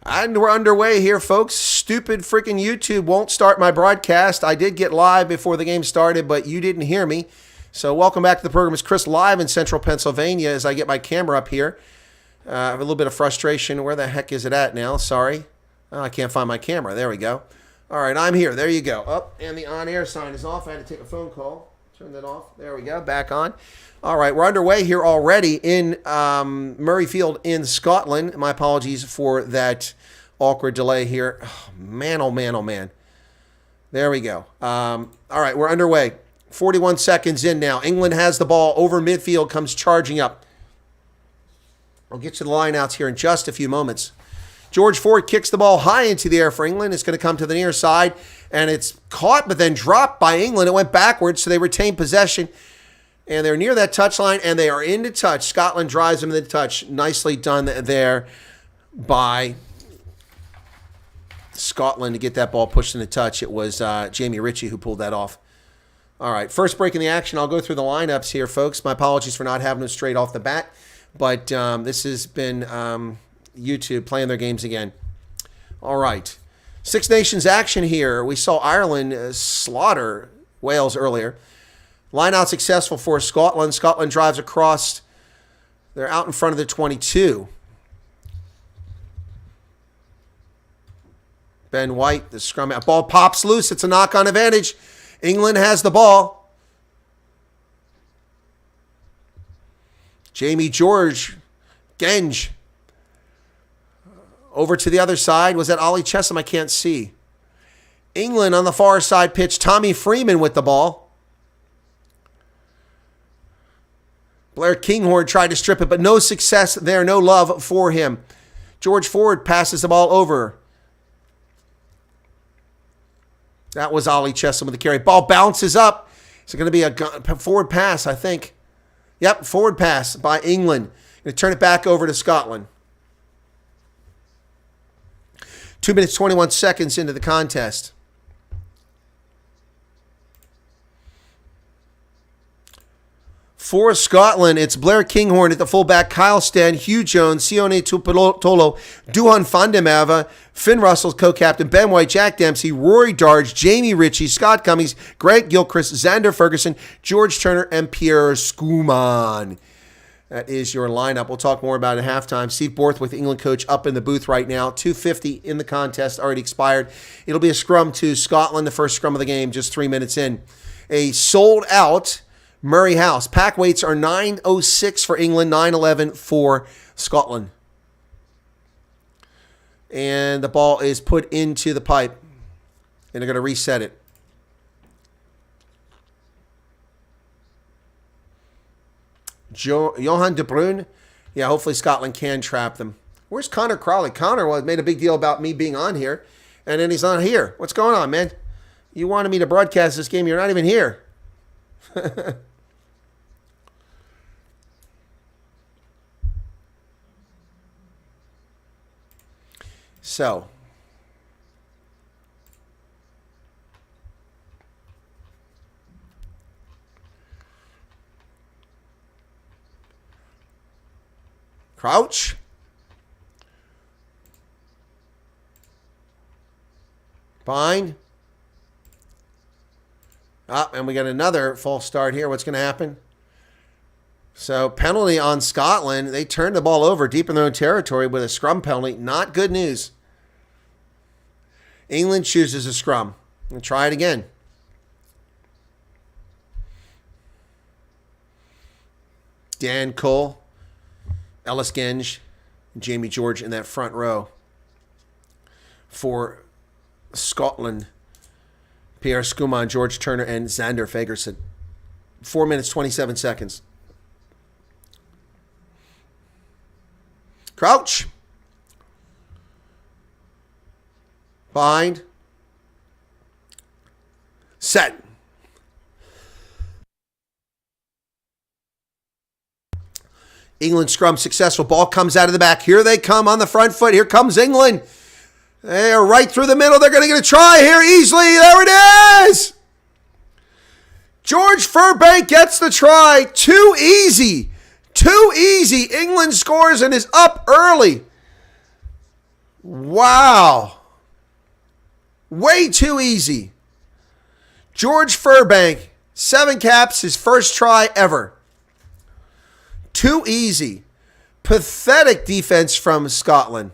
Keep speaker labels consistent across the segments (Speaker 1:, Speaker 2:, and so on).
Speaker 1: And we're underway here, folks. Stupid freaking YouTube won't start my broadcast. I did get live before the game started, but you didn't hear me. So welcome back to the program. It's Chris live in central Pennsylvania as I get my camera up here. I have a little bit of frustration. Where the heck is it at now? Sorry. Oh, I can't find my camera. There we go. All right, I'm here. There you go. Oh, and the on-air sign is off. I had to take a phone call. Turn that off. There we go. Back on. All right, we're underway here already in Murrayfield in Scotland. My apologies for that awkward delay here. Oh, man, oh, man, oh, man. There we go. All right, we're underway. 41 seconds in now. England has the ball over midfield, comes charging up. I'll get to the lineouts here in just a few moments. George Ford kicks the ball high into the air for England. It's going to come to the near side, and it's caught but then dropped by England. It went backwards, so they retain possession. And they're near that touchline, and they are into touch. Scotland drives them to the touch. Nicely done there by Scotland to get that ball pushed in the touch. It was Jamie Ritchie who pulled that off. All right, first break in the action. I'll go through the lineups here, folks. My apologies for not having them straight off the bat, but this has been YouTube playing their games again. All right, Six Nations action here. We saw Ireland slaughter Wales earlier. Line out successful for Scotland. Scotland drives across. They're out in front of the 22. Ben White, the scrum out. Ball pops loose. It's a knock-on advantage. England has the ball. Jamie George, Genge. Over to the other side. Was that Ollie Chesham? I can't see. England on the far side pitch. Tommy Freeman with the ball. Blair Kinghorn tried to strip it, but no success there, no love for him. George Ford passes the ball over. That was Ollie Chesham with the carry. Ball bounces up. Is it going to be a forward pass, I think? Yep, forward pass by England. Going to turn it back over to Scotland. 2 minutes, 21 seconds into the contest. For Scotland, it's Blair Kinghorn at the fullback, Kyle Stan, Hugh Jones, Sione Tupololo, Duhan van de Mava, Finn Russell, co-captain, Ben White, Jack Dempsey, Rory Darge, Jamie Ritchie, Scott Cummings, Greg Gilchrist, Xander Ferguson, George Turner, and Pierre Schoeman. That is your lineup. We'll talk more about it at halftime. Steve Borthwick, England coach, up in the booth right now. 2:50 in the contest, already expired. It'll be a scrum to Scotland, the first scrum of the game, just 3 minutes in. A sold-out Murray House. Pack weights are 9.06 for England, 9.11 for Scotland. And the ball is put into the pipe. And they're going to reset it. Johan De Bruyne. Yeah, hopefully Scotland can trap them. Where's Connor Crowley? Connor made a big deal about me being on here. And then he's not here. What's going on, man? You wanted me to broadcast this game. You're not even here. So, Crouch. Fine. And we got another false start here. What's going to happen? So, penalty on Scotland. They turned the ball over deep in their own territory with a scrum penalty. Not good news. England chooses a scrum. We'll try it again. Dan Cole, Ellis Genge, and Jamie George in that front row. For Scotland, Pierre Schoeman, George Turner, and Xander Ferguson. 4 minutes, 27 seconds. Crouch. Behind. Set. England scrum successful. Ball comes out of the back. Here they come on the front foot. Here comes England. They are right through the middle. They're going to get a try here easily. There it is. George Furbank gets the try. Too easy. Too easy. England scores and is up early. Wow. Way too easy. George Furbank, 7 caps, his first try ever. Too easy. Pathetic defense from Scotland.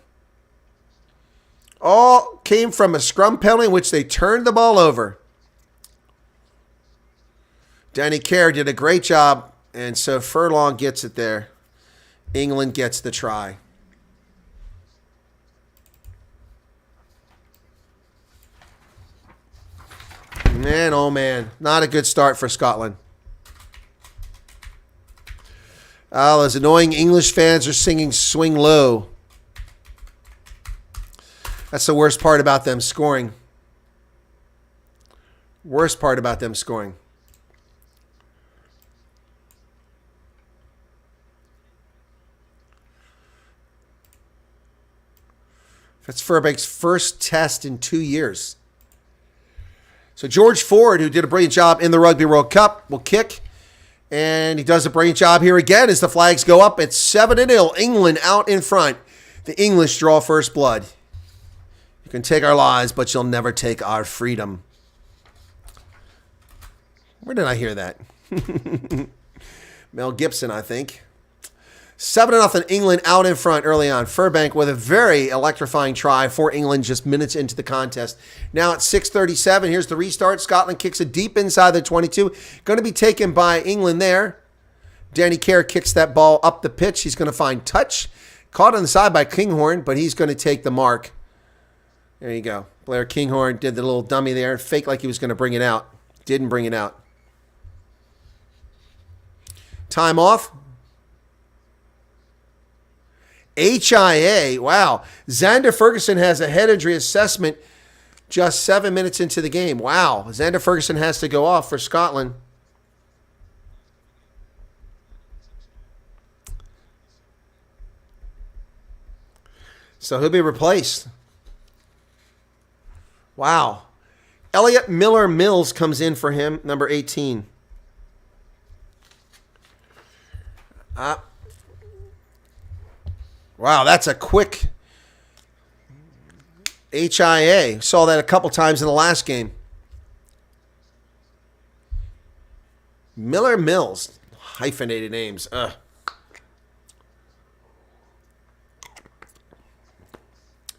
Speaker 1: All came from a scrum penalty in which they turned the ball over. Danny Kerr did a great job, and so Furlong gets it there. England gets the try. Man, oh man, not a good start for Scotland. Oh, those annoying English fans are singing Swing Low. That's the worst part about them scoring. Worst part about them scoring. That's Furbank's first test in 2 years. So George Ford, who did a brilliant job in the Rugby World Cup, will kick. And he does a brilliant job here again as the flags go up. It's 7-0. England out in front. The English draw first blood. You can take our lives, but you'll never take our freedom. Where did I hear that? Mel Gibson, I think. 7-0 England out in front early on. Furbank with a very electrifying try for England just minutes into the contest. Now at 6:37, here's the restart. Scotland kicks it deep inside the 22. Going to be taken by England there. Danny Kerr kicks that ball up the pitch. He's going to find touch. Caught on the side by Kinghorn, but he's going to take the mark. There you go. Blair Kinghorn did the little dummy there. Faked like he was going to bring it out. Didn't bring it out. Time off. HIA, wow. Xander Ferguson has a head injury assessment just 7 minutes into the game. Wow. Xander Ferguson has to go off for Scotland. So he'll be replaced. Wow. Elliot Miller-Mills comes in for him, number 18. Wow, that's a quick HIA. Saw that a couple times in the last game. Miller Mills. Hyphenated names. Ugh.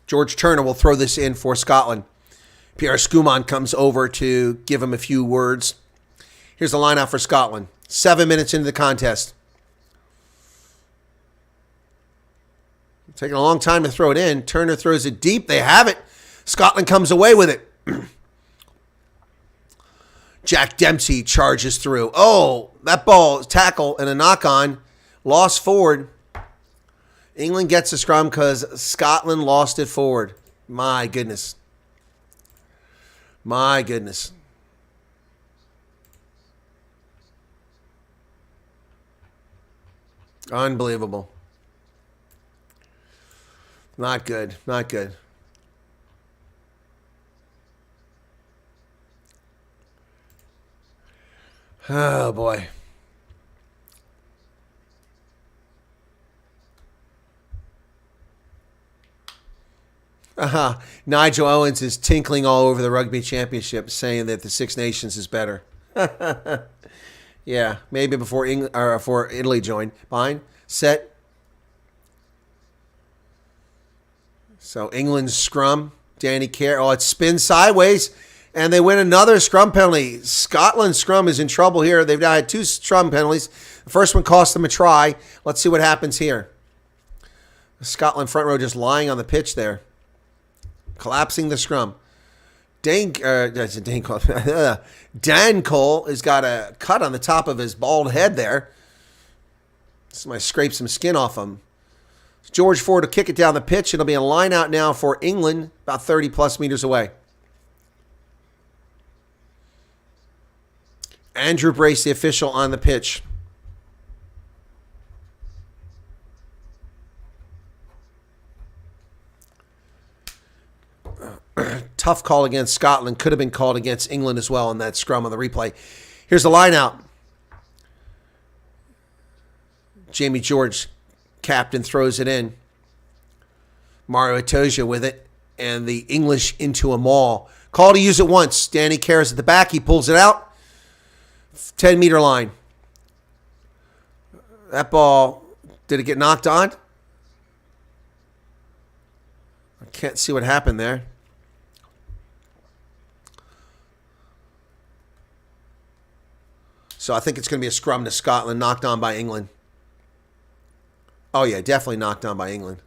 Speaker 1: George Turner will throw this in for Scotland. Pierre Schumann comes over to give him a few words. Here's the lineout for Scotland. 7 minutes into the contest. Taking a long time to throw it in. Turner throws it deep. They have it. Scotland comes away with it. Jack Dempsey charges through. Oh, that ball, tackle and a knock-on. Lost forward. England gets the scrum because Scotland lost it forward. My goodness. My goodness. Unbelievable. Not good. Not good. Oh, boy. Nigel Owens is tinkling all over the Rugby Championship, saying that the Six Nations is better. Yeah, maybe before Italy joined. Fine. Set. So England's scrum, Danny Kerr. Oh, it spins sideways, and they win another scrum penalty. Scotland's scrum is in trouble here. They've now had 2 scrum penalties. The first one cost them a try. Let's see what happens here. The Scotland front row just lying on the pitch there, collapsing the scrum. Dan Cole has got a cut on the top of his bald head there. Somebody scraped some skin off him. George Ford will kick it down the pitch. It'll be a line out now for England, about 30-plus meters away. Andrew Brace, the official on the pitch. Tough call against Scotland. Could have been called against England as well in that scrum on the replay. Here's the line out. Jamie George, captain, throws it in. Mario Itoja with it, and the English into a maul. Call to use it once. Danny Kerr's at the back. He pulls it out. 10-meter line. That ball, did it get knocked on? I can't see what happened there. So I think it's going to be a scrum to Scotland, knocked on by England. Oh, yeah, definitely knocked on by England.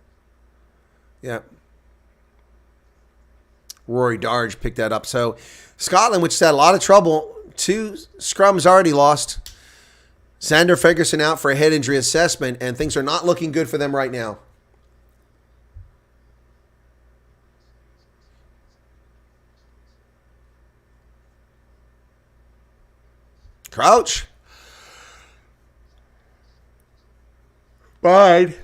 Speaker 1: Yep. Rory Darge picked that up. So Scotland, which had a lot of trouble, 2 scrums already lost. Xander Ferguson out for a head injury assessment, and things are not looking good for them right now. Crouch. Bide.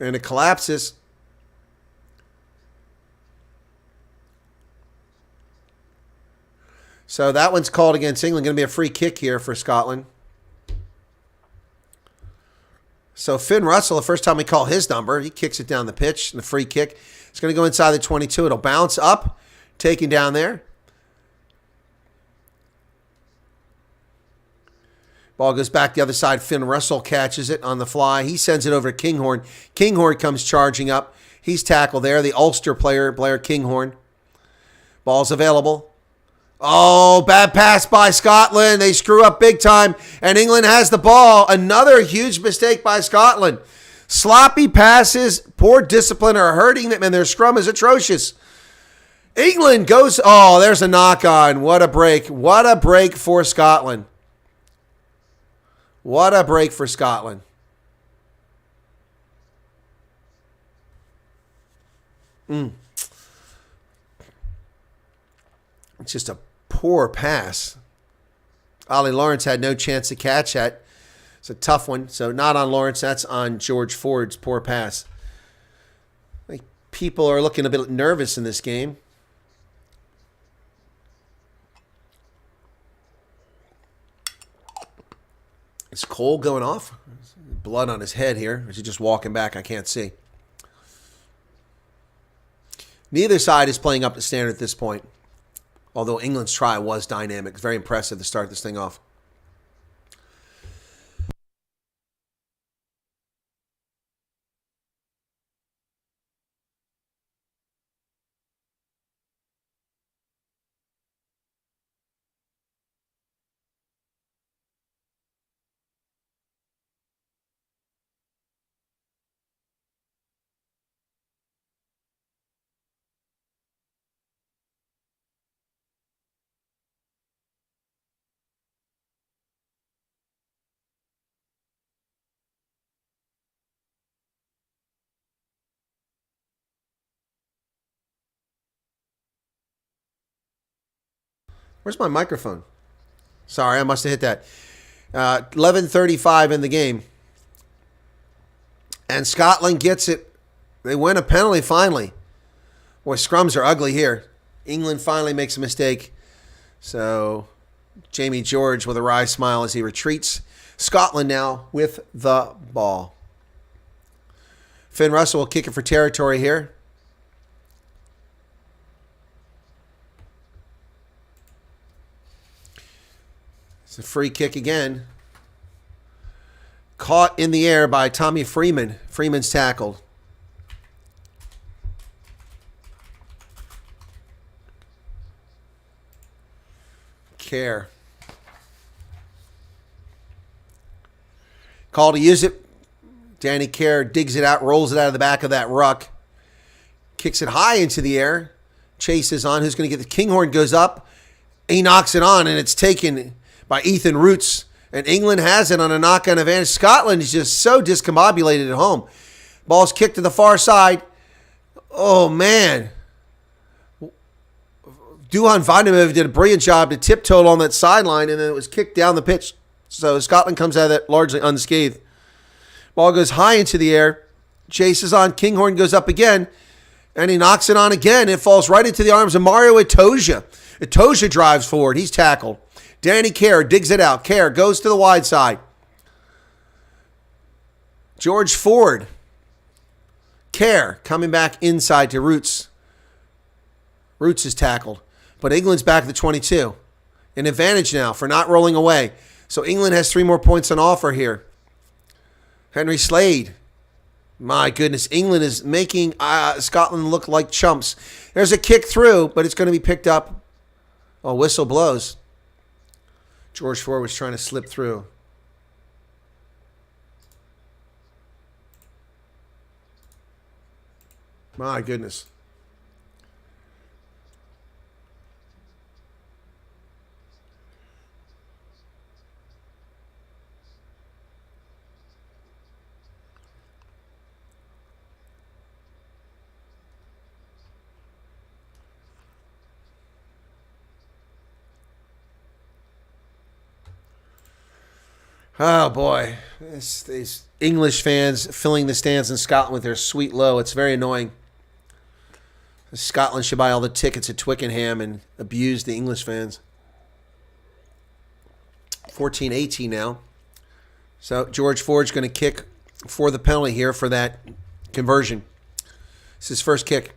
Speaker 1: And it collapses. So that one's called against England. Going to be a free kick here for Scotland. So Finn Russell, the first time we call his number, he kicks it down the pitch. And the free kick. It's going to go inside the 22. It'll bounce up. Taken down there. Ball goes back the other side. Finn Russell catches it on the fly. He sends it over to Kinghorn. Kinghorn comes charging up. He's tackled there. The Ulster player, Blair Kinghorn. Ball's available. Oh, bad pass by Scotland. They screw up big time, and England has the ball. Another huge mistake by Scotland. Sloppy passes, poor discipline are hurting them, and their scrum is atrocious. England goes, oh, there's a knock on. What a break. What a break for Scotland. What a break for Scotland. It's just a poor pass. Ollie Lawrence had no chance to catch that. It's a tough one. So not on Lawrence. That's on George Ford's poor pass. I think people are looking a bit nervous in this game. Is Cole going off? Blood on his head here. Or is he just walking back? I can't see. Neither side is playing up to standard at this point. Although England's try was dynamic. It's very impressive to start this thing off. Where's my microphone? Sorry, I must have hit that. 11:35 in the game. And Scotland gets it. They win a penalty finally. Boy, scrums are ugly here. England finally makes a mistake. So Jamie George with a wry smile as he retreats. Scotland now with the ball. Finn Russell will kick it for territory here. It's a free kick again. Caught in the air by Tommy Freeman. Freeman's tackled. Kerr. Call to use it. Danny Kerr digs it out, rolls it out of the back of that ruck. Kicks it high into the air. Chases on. Who's going to get the Kinghorn goes up. He knocks it on, and it's taken by Ethan Roots. And England has it on a knock-on advantage. Scotland is just so discombobulated at home. Ball's kicked to the far side. Oh, man. Duhan Vandemev did a brilliant job to tiptoe on that sideline, and then it was kicked down the pitch. So Scotland comes out of that largely unscathed. Ball goes high into the air. Chases on. Kinghorn goes up again, and he knocks it on again. It falls right into the arms of Mario Itoja. Itoja drives forward. He's tackled. Danny Kerr digs it out. Kerr goes to the wide side. George Ford Kerr coming back inside to Roots. Roots is tackled. But England's back at the 22. An advantage now for not rolling away. So England has 3 more points on offer here. Henry Slade. My goodness, England is making Scotland look like chumps. There's a kick through, but it's going to be picked up. Oh, whistle blows. George Ford was trying to slip through. My goodness. Oh, boy. These English fans filling the stands in Scotland with their sweet low. It's very annoying. Scotland should buy all the tickets at Twickenham and abuse the English fans. 14-18 now. So George Ford's going to kick for the penalty here for that conversion. It's his first kick.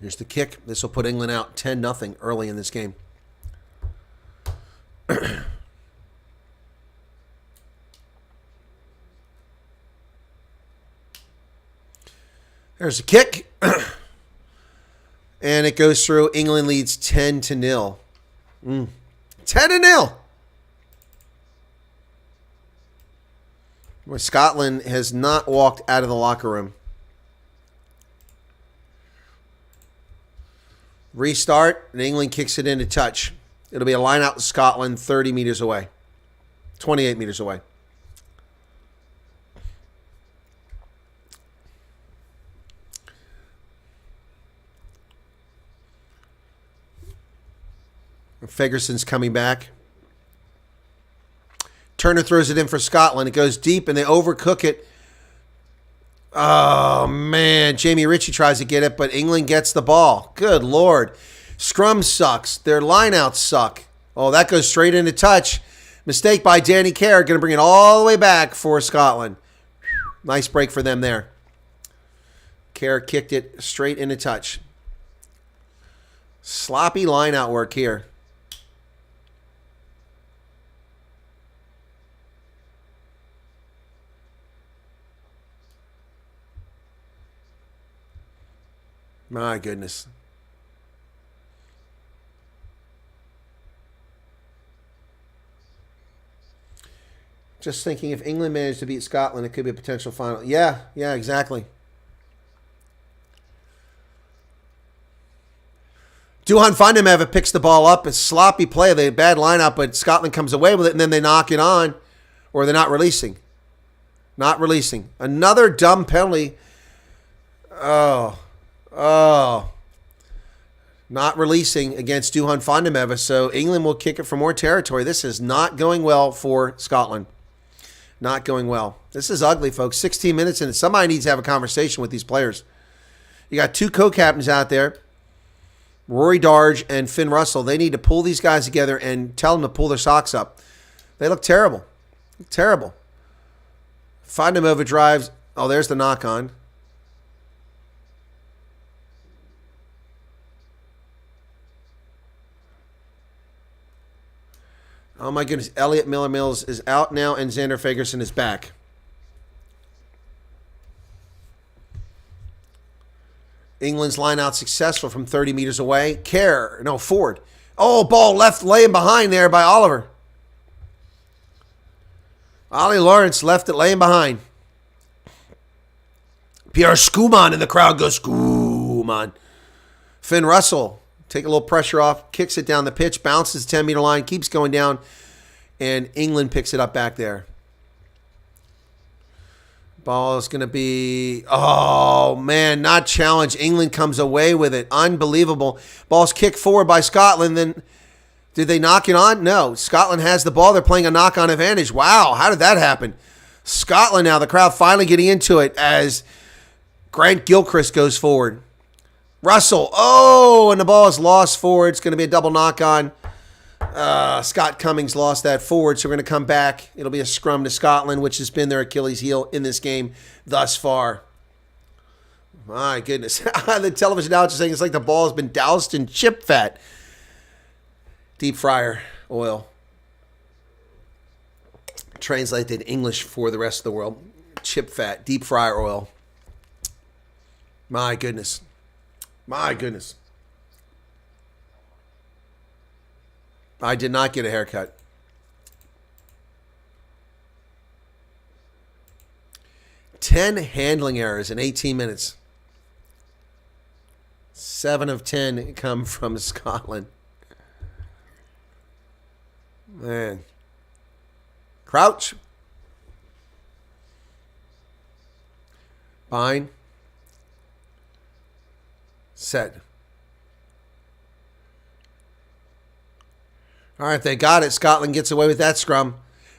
Speaker 1: Here's the kick. This will put England out 10-0 early in this game. There's a kick. And it goes through. England leads 10-0. 10-0. Where Scotland has not walked out of the locker room. Restart, and England kicks it into touch. It'll be a line out to Scotland 30 meters away. 28 meters away. Ferguson's coming back. Turner throws it in for Scotland. It goes deep, and they overcook it. Oh, man. Jamie Ritchie tries to get it, but England gets the ball. Good Lord. Scrum sucks. Their lineouts suck. Oh, that goes straight into touch. Mistake by Danny Kerr. Going to bring it all the way back for Scotland. Nice break for them there. Kerr kicked it straight into touch. Sloppy lineout work here. My goodness. Just thinking if England managed to beat Scotland, it could be a potential final. Yeah, exactly. Duhan Vandemever picks the ball up. It's sloppy play. They had a bad lineup, but Scotland comes away with it, and then they knock it on, or they're not releasing. Not releasing. Another dumb penalty. Oh. Not releasing against Duhan Vandemever, so England will kick it for more territory. This is not going well for Scotland. Not going well. This is ugly, folks. 16 minutes in. Somebody needs to have a conversation with these players. You got 2 co-captains out there, Rory Darge and Finn Russell. They need to pull these guys together and tell them to pull their socks up. They look terrible. Terrible. Vandemever drives. Oh, there's the knock-on. Oh, my goodness. Elliot Miller-Mills is out now, and Xander Ferguson is back. England's line out successful from 30 meters away. Ford. Oh, ball left laying behind there by Oliver. Ollie Lawrence left it laying behind. Pierre Skuman in the crowd goes, Skuman. Finn Russell. Take a little pressure off, kicks it down the pitch, bounces the 10-meter line, keeps going down, and England picks it up back there. Ball is going to be, oh, man, not challenged. England comes away with it. Unbelievable. Ball's kicked forward by Scotland. Then did they knock it on? No. Scotland has the ball. They're playing a knock-on advantage. Wow, how did that happen? Scotland now, the crowd finally getting into it as Grant Gilchrist goes forward. Russell, and the ball is lost forward. It's going to be a double knock-on. Scott Cummings lost that forward, so we're going to come back. It'll be a scrum to Scotland, which has been their Achilles heel in this game thus far. My goodness. The television announcer saying it's like the ball has been doused in chip fat. Deep fryer oil. Translated English for the rest of the world. Chip fat, deep fryer oil. My goodness. My goodness. I did not get a haircut. Ten handling errors in 18 minutes. 7 of 10 come from Scotland. Man. Crouch. Bind. Set. All right, they got it. Scotland gets away with that scrum.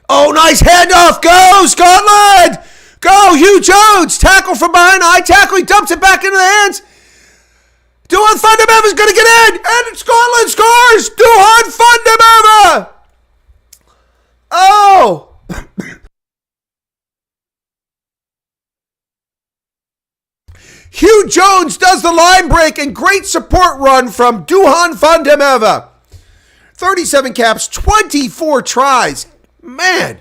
Speaker 1: Oh, nice handoff. Go, Scotland! Go, Hugh Jones! Tackle from behind. High tackle. He dumps it back into the hands. Duhan Fundameva is going to get in. And Scotland scores. Duhan Fundameva. Oh. Hugh Jones does the line break and great support run from Duhan Fundameva. 37 caps, 24 tries. Man.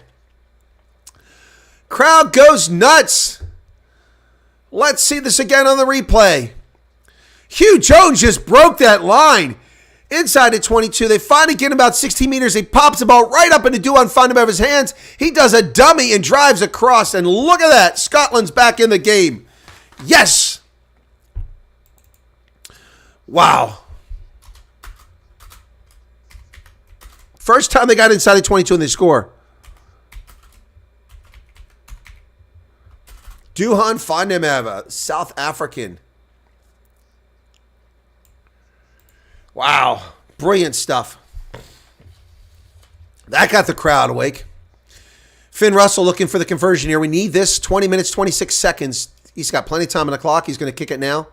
Speaker 1: Crowd goes nuts. Let's see this again on the replay. Hugh Jones just broke that line. Inside at 22. They finally get him about 16 meters. He pops the ball right up into Duhan Fundameva's hands. He does a dummy and drives across. And look at that. Scotland's back in the game. Yes. Wow. First time they got inside at 22 and they score. Duhan Fundameva, South African. Wow. Brilliant stuff. That got the crowd awake. Finn Russell looking for the conversion here. We need this. 20 minutes, 26 seconds. He's got plenty of time on the clock. He's going to kick it now.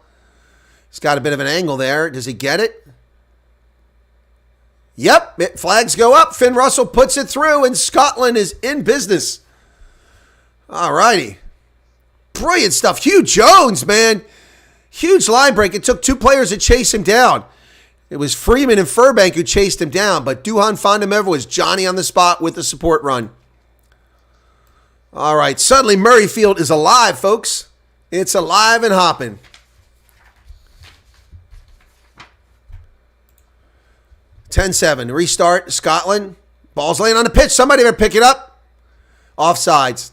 Speaker 1: He's got a bit of an angle there. Does he get it? Yep. Flags go up. Finn Russell puts it through, and Scotland is in business. All righty. Brilliant stuff. Hugh Jones, man. Huge line break. It took 2 players to chase him down. It was Freeman and Furbank who chased him down, but Duhan Fundameva was Johnny on the spot with the support run. All right, suddenly Murrayfield is alive, folks. It's alive and hopping. (10-7) Restart. Scotland. Ball's laying on the pitch. Somebody better pick it up. Offsides.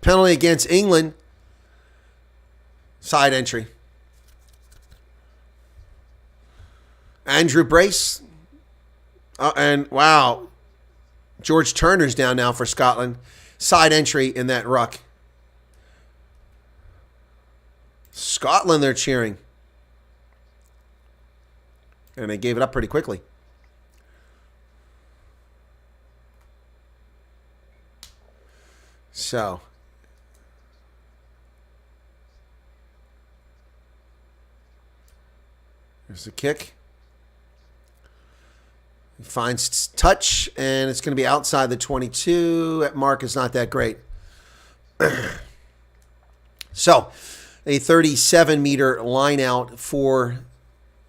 Speaker 1: Penalty against England. Side entry. Andrew Brace. And wow. George Turner's down now for Scotland. Side entry in that ruck. Scotland, they're cheering. And they gave it up pretty quickly. So. There's the kick. He finds touch, and it's going to be outside the 22. That mark is not that great. So, a 37-meter line out for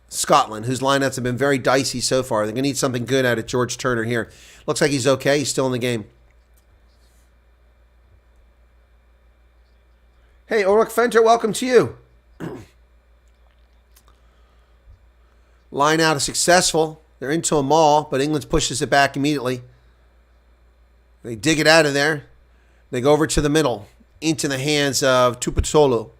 Speaker 1: Scotland, whose lineouts have been very dicey so far. They're going to need something good out of George Turner here. Looks like he's okay. He's still in the game. Hey, Ulrich Fenter, welcome to you. Line out is successful. They're into a maul, but England pushes it back immediately. They dig it out of there. They go over to the middle, into the hands of Topilotu.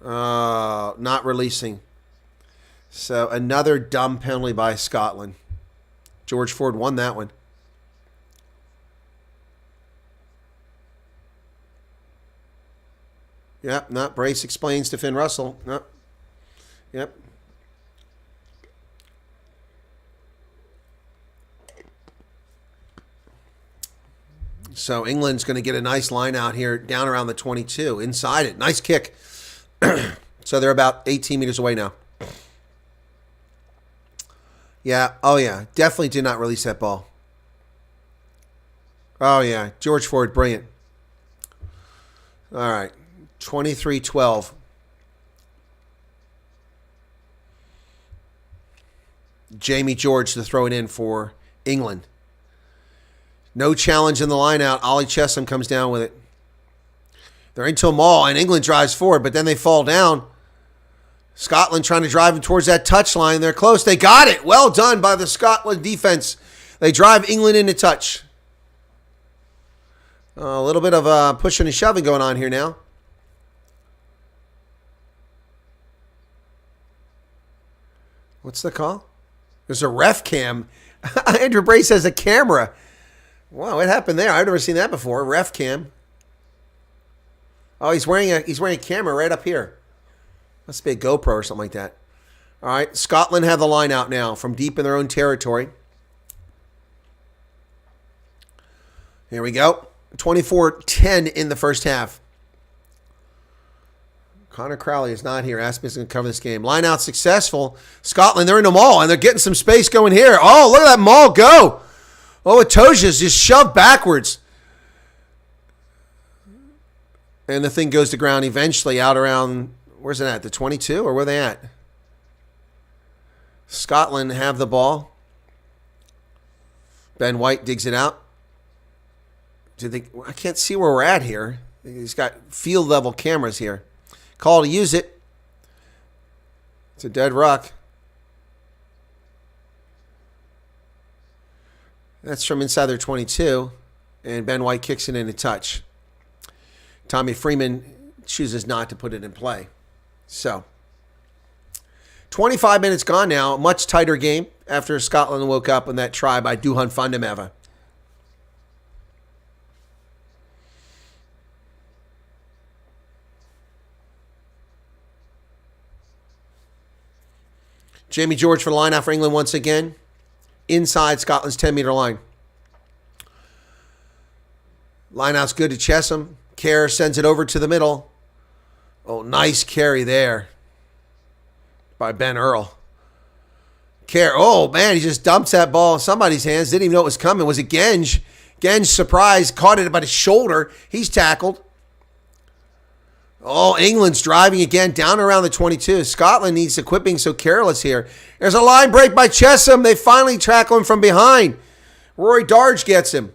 Speaker 1: Not releasing. So another dumb penalty by Scotland. George Ford won that one. Yep, not Brace explains to Finn Russell. Nope. Yep. So England's going to get a nice line out here down around the 22. Inside it. Nice kick. So they're about 18 meters away now. Yeah. Oh, yeah. Definitely did not release that ball. Oh, yeah. George Ford, brilliant. All right. 23-12. Jamie George to throw it in for England. No challenge in the line out. Ollie Chesham comes down with it. They're into a maul, and England drives forward, but then they fall down. Scotland trying to drive them towards that touchline. They're close. They got it. Well done by the Scotland defense. They drive England into touch. A little bit of pushing and shoving going on here now. What's the call? There's a ref cam. Andrew Brace has a camera. Wow, what happened there? I've never seen that before. Ref cam. Oh, he's wearing a camera right up here. Must be a GoPro or something like that. All right, Scotland have the line out now from deep in their own territory. Here we go. 24-10 in the first half. Connor Crowley is not here. Asmus is going to cover this game. Line out successful. Scotland, they're in the maul, and they're getting some space going here. Oh, look at that maul go. Oh, Atoja's just shoved backwards. And the thing goes to ground eventually out around, where's it at, the 22, or where are they at? Scotland have the ball. Ben White digs it out. I can't see where we're at here. He's got field level cameras here. Call to use it. It's a dead ruck. That's from inside their 22. And Ben White kicks it in a touch. Tommy Freeman chooses not to put it in play. So, 25 minutes gone now. Much tighter game after Scotland woke up on that try by Duhan Fundameva. Jamie George for the line out for England once again. Inside Scotland's 10-meter line. Line out's good to Chesham. Kerr sends it over to the middle. Oh, nice carry there by Ben Earl. Kerr, oh, man, he just dumps that ball in somebody's hands. Didn't even know it was coming. Was it Genge? Genge, surprised, caught it by his shoulder. He's tackled. Oh, England's driving again down around the 22. Scotland needs equipping, so careless here. There's a line break by Chesham. They finally tackle him from behind. Rory Darge gets him.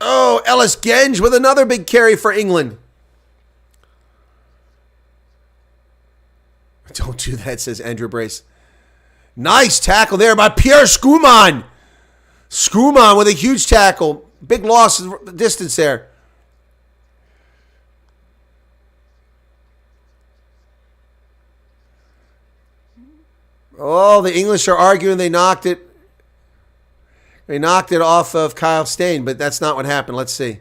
Speaker 1: Oh, Ellis Genge with another big carry for England. Don't do that, says Andrew Brace. Nice tackle there by Pierre Schumann. Schumann with a huge tackle. Big loss of distance there. Oh, the English are arguing they knocked it. They knocked it off of Kyle Stain, but that's not what happened. Let's see.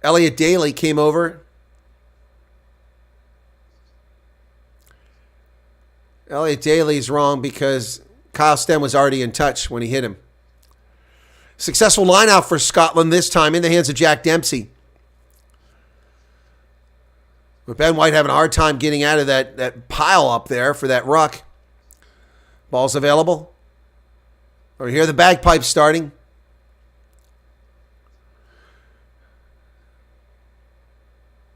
Speaker 1: Elliot Daly came over. Elliot Daly's wrong because Kyle Stain was already in touch when he hit him. Successful line out for Scotland this time in the hands of Jack Dempsey. With Ben White having a hard time getting out of that pile up there for that ruck. Ball's available. We hear the bagpipes starting.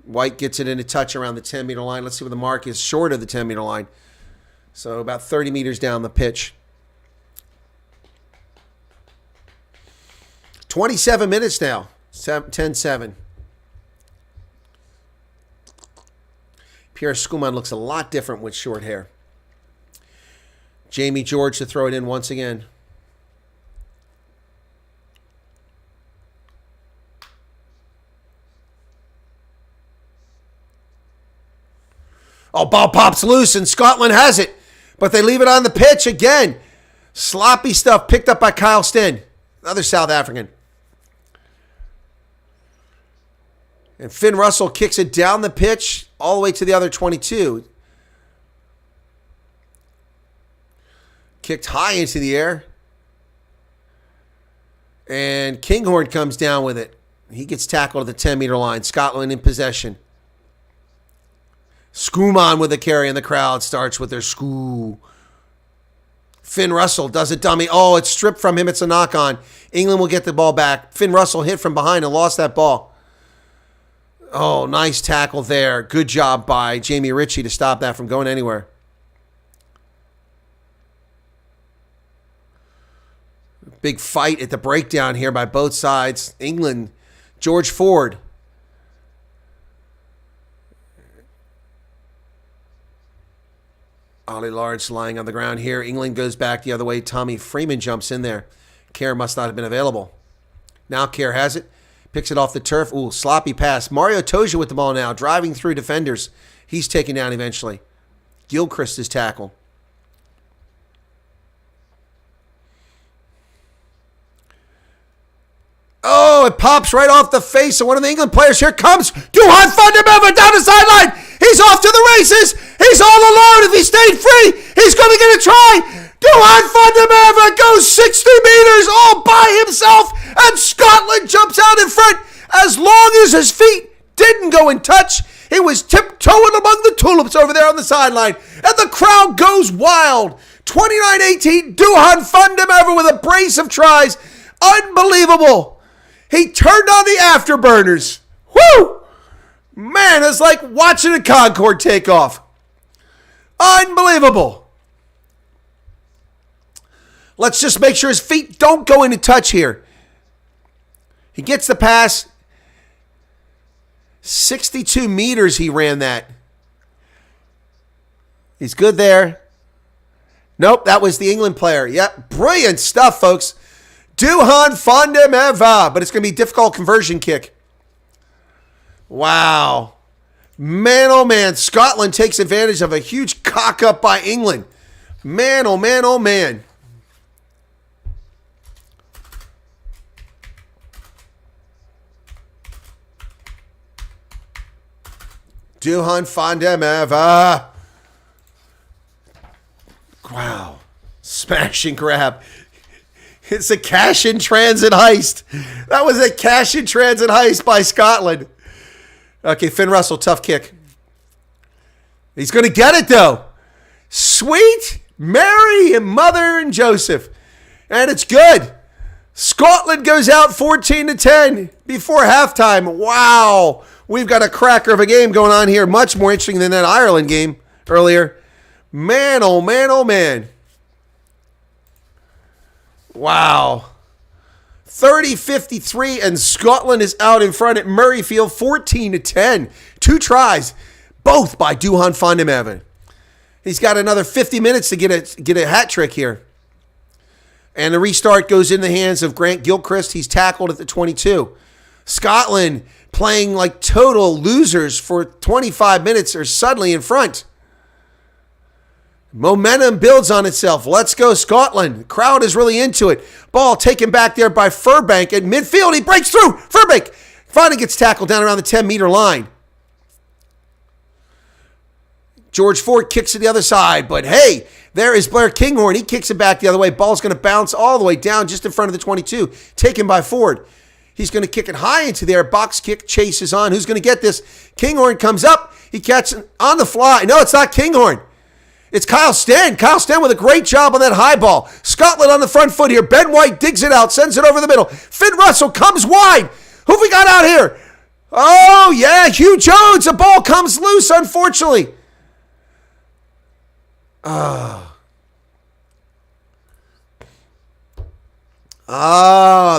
Speaker 1: White gets it in a touch around the 10-meter line. Let's see what the mark is short of the 10-meter line. So about 30 meters down the pitch. 27 minutes now. 10-7. Pierre Schumann looks a lot different with short hair. Jamie George to throw it in once again. Oh, ball pops loose and Scotland has it. But they leave it on the pitch again. Sloppy stuff picked up by Kyle Stain, another South African. And Finn Russell kicks it down the pitch all the way to the other 22. Kicked high into the air. And Kinghorn comes down with it. He gets tackled at the 10-meter line. Scotland in possession. Skuman with the carry, and the crowd starts with their skoo. Finn Russell does it dummy. Oh, it's stripped from him. It's a knock-on. England will get the ball back. Finn Russell hit from behind and lost that ball. Oh, nice tackle there. Good job by Jamie Ritchie to stop that from going anywhere. Big fight at the breakdown here by both sides. England, George Ford. Ollie Lawrence lying on the ground here. England goes back the other way. Tommy Freeman jumps in there. Kerr must not have been available. Now Kerr has it. Picks it off the turf. Ooh, sloppy pass. Mario Toja with the ball now. Driving through defenders. He's taken down eventually. Gilchrist is tackled. Oh, it pops right off the face of one of the England players. Here comes Duhan van der Merwe down the sideline. He's off to the races. He's all alone. If he stayed free, he's going to get a try. Duhan van der Merwe goes 60 meters all by himself, and Scotland jumps out in front. As long as his feet didn't go in touch, he was tiptoeing among the tulips over there on the sideline, and the crowd goes wild. 29-18, Duhan van der Merwe with a brace of tries. Unbelievable. He turned on the afterburners. Woo! Man, it's like watching a Concorde take off. Unbelievable. Let's just make sure his feet don't go into touch here. He gets the pass. 62 meters he ran that. He's good there. Nope, that was the England player. Yep, brilliant stuff, folks. Duhan van der Merwe, but it's going to be a difficult conversion kick. Wow. Man, oh man, Scotland takes advantage of a huge cock up by England. Man, oh man, oh man. Duhan van der Merwe. Wow. Smash and grab. It's a cash-in-transit heist. That was a cash-in-transit heist by Scotland. Okay, Finn Russell, tough kick. He's going to get it, though. Sweet Mary and Mother and Joseph. And it's good. Scotland goes out 14-10 before halftime. Wow. We've got a cracker of a game going on here. Much more interesting than that Ireland game earlier. Man, oh man, oh man. Wow. 30-53, and Scotland is out in front at Murrayfield 14-10. 2 tries, both by Duhan van der Merwe. He's got another 50 minutes to get a hat trick here. And the restart goes in the hands of Grant Gilchrist. He's tackled at the 22. Scotland playing like total losers for 25 minutes are suddenly in front. Momentum builds on itself. Let's go, Scotland. Crowd is really into it. Ball taken back there by Furbank at midfield. He breaks through. Furbank finally gets tackled down around the 10-meter line. George Ford kicks to the other side, but hey, there is Blair Kinghorn. He kicks it back the other way. Ball's going to bounce all the way down just in front of the 22. Taken by Ford. He's going to kick it high into the air. Box kick chases on. Who's going to get this? Kinghorn comes up. He catches it on the fly. No, it's not Kinghorn. It's Kyle Sten. Kyle Sten with a great job on that high ball. Scotland on the front foot here. Ben White digs it out, sends it over the middle. Finn Russell comes wide. Who have we got out here? Oh, yeah, Hugh Jones. The ball comes loose, unfortunately. Oh,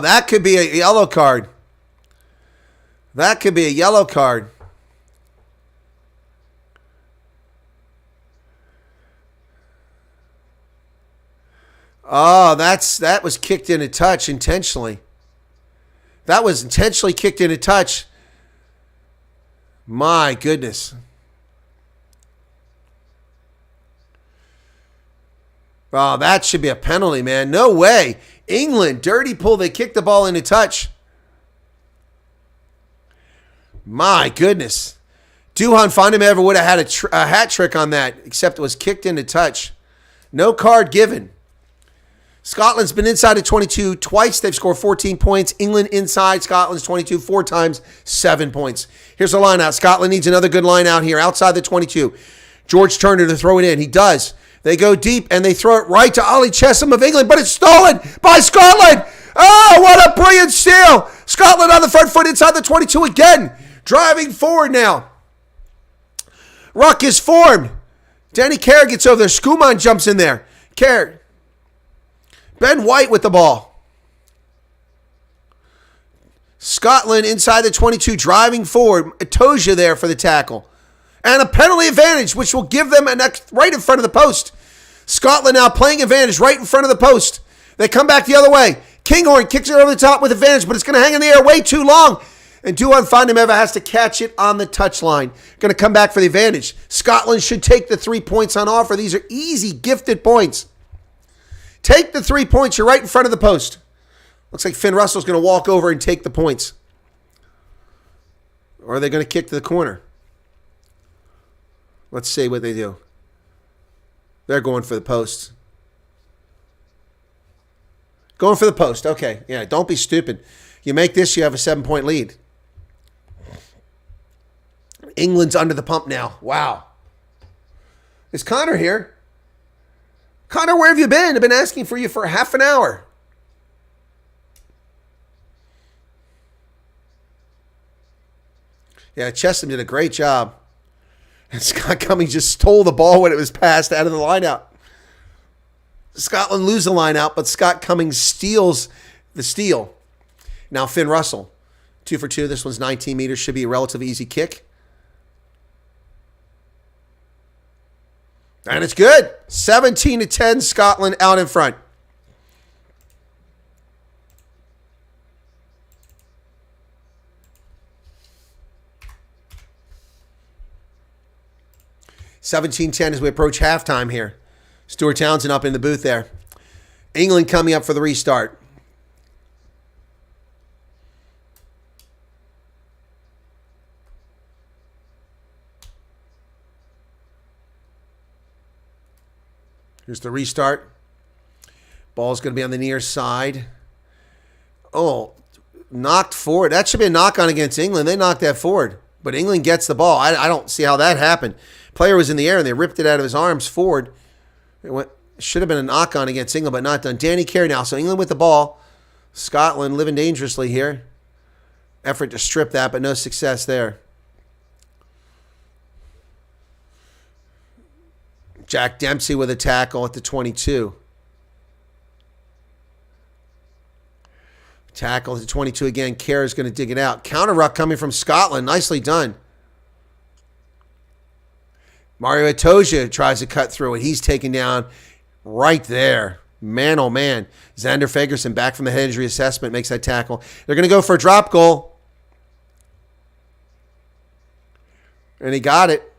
Speaker 1: that could be a yellow card. That could be a yellow card. Oh, that was kicked in a touch intentionally. That was intentionally kicked in a touch. My goodness. Oh, that should be a penalty, man. No way. England, dirty pull. They kicked the ball into touch. My goodness. Duhan van der Merwe would have had a hat trick on that, except it was kicked into touch. No card given. Scotland's been inside of 22 twice. They've scored 14 points. England inside Scotland's 22 4 times, 7 points. Here's a line out. Scotland needs another good line out here outside the 22. George Turner to throw it in. He does. They go deep and they throw it right to Ollie Chesham of England, but it's stolen by Scotland. Oh, what a brilliant steal. Scotland on the front foot inside the 22 again. Driving forward now. Ruck is formed. Danny Kerr gets over there. Skuman jumps in there. Kerr. Ben White with the ball. Scotland inside the 22 driving forward. Etoja there for the tackle. And a penalty advantage, which will give them right in front of the post. Scotland now playing advantage right in front of the post. They come back the other way. Kinghorn kicks it over the top with advantage, but it's going to hang in the air way too long. And Duan Fandemeva has to catch it on the touchline. Going to come back for the advantage. Scotland should take the 3 points on offer. These are easy, gifted points. Take the 3 points. You're right in front of the post. Looks like Finn Russell's going to walk over and take the points. Or are they going to kick to the corner? Let's see what they do. They're going for the post. Going for the post. Okay. Yeah, don't be stupid. You make this, you have a 7-point lead. England's under the pump now. Wow. Is Connor here? Connor, where have you been? I've been asking for you for half an hour. Yeah, Chesham did a great job. And Scott Cummings just stole the ball when it was passed out of the lineout. Scotland lose the lineout, but Scott Cummings steals the steal. Now Finn Russell, 2 for 2. This one's 19 meters. Should be a relatively easy kick. And it's good. 17-10, Scotland out in front. (17-10) as we approach halftime here. Stuart Townsend up in the booth there. England coming up for the restart. Here's the restart. Ball's going to be on the near side. Oh, knocked forward. That should be a knock-on against England. They knocked that forward. But England gets the ball. I don't see how that happened. Player was in the air, and they ripped it out of his arms forward. It should have been a knock-on against England, but not done. Danny Kerr now. So England with the ball. Scotland living dangerously here. Effort to strip that, but no success there. Jack Dempsey with a tackle at the 22. Tackle at the 22 again. Kerr is going to dig it out. Counter ruck coming from Scotland. Nicely done. Mario Etoja tries to cut through it. He's taken down right there. Man, oh man. Xander Fagerson back from the head injury assessment makes that tackle. They're going to go for a drop goal. And he got it.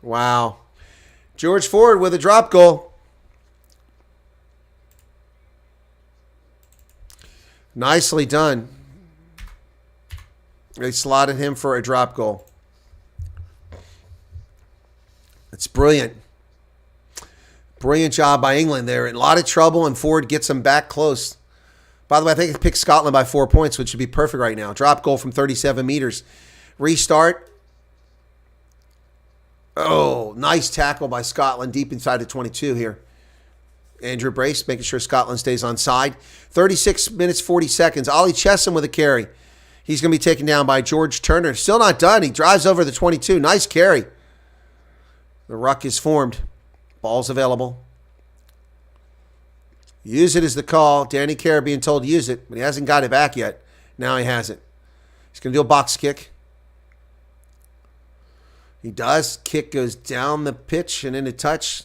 Speaker 1: Wow. George Ford with a drop goal. Nicely done. They slotted him for a drop goal. It's brilliant. Brilliant job by England. They're in a lot of trouble, and Ford gets them back close. By the way, I think it picked Scotland by 4 points, which should be perfect right now. Drop goal from 37 meters. Restart. Oh, nice tackle by Scotland deep inside the 22 here. Andrew Brace making sure Scotland stays on side. 36 minutes, 40 seconds. Ollie Chesham with a carry. He's going to be taken down by George Turner. Still not done. He drives over the 22. Nice carry. The ruck is formed. Ball's available. Use it is the call. Danny Kerr being told to use it, but he hasn't got it back yet. Now he has it. He's going to do a box kick. He does. Kick goes down the pitch and into touch.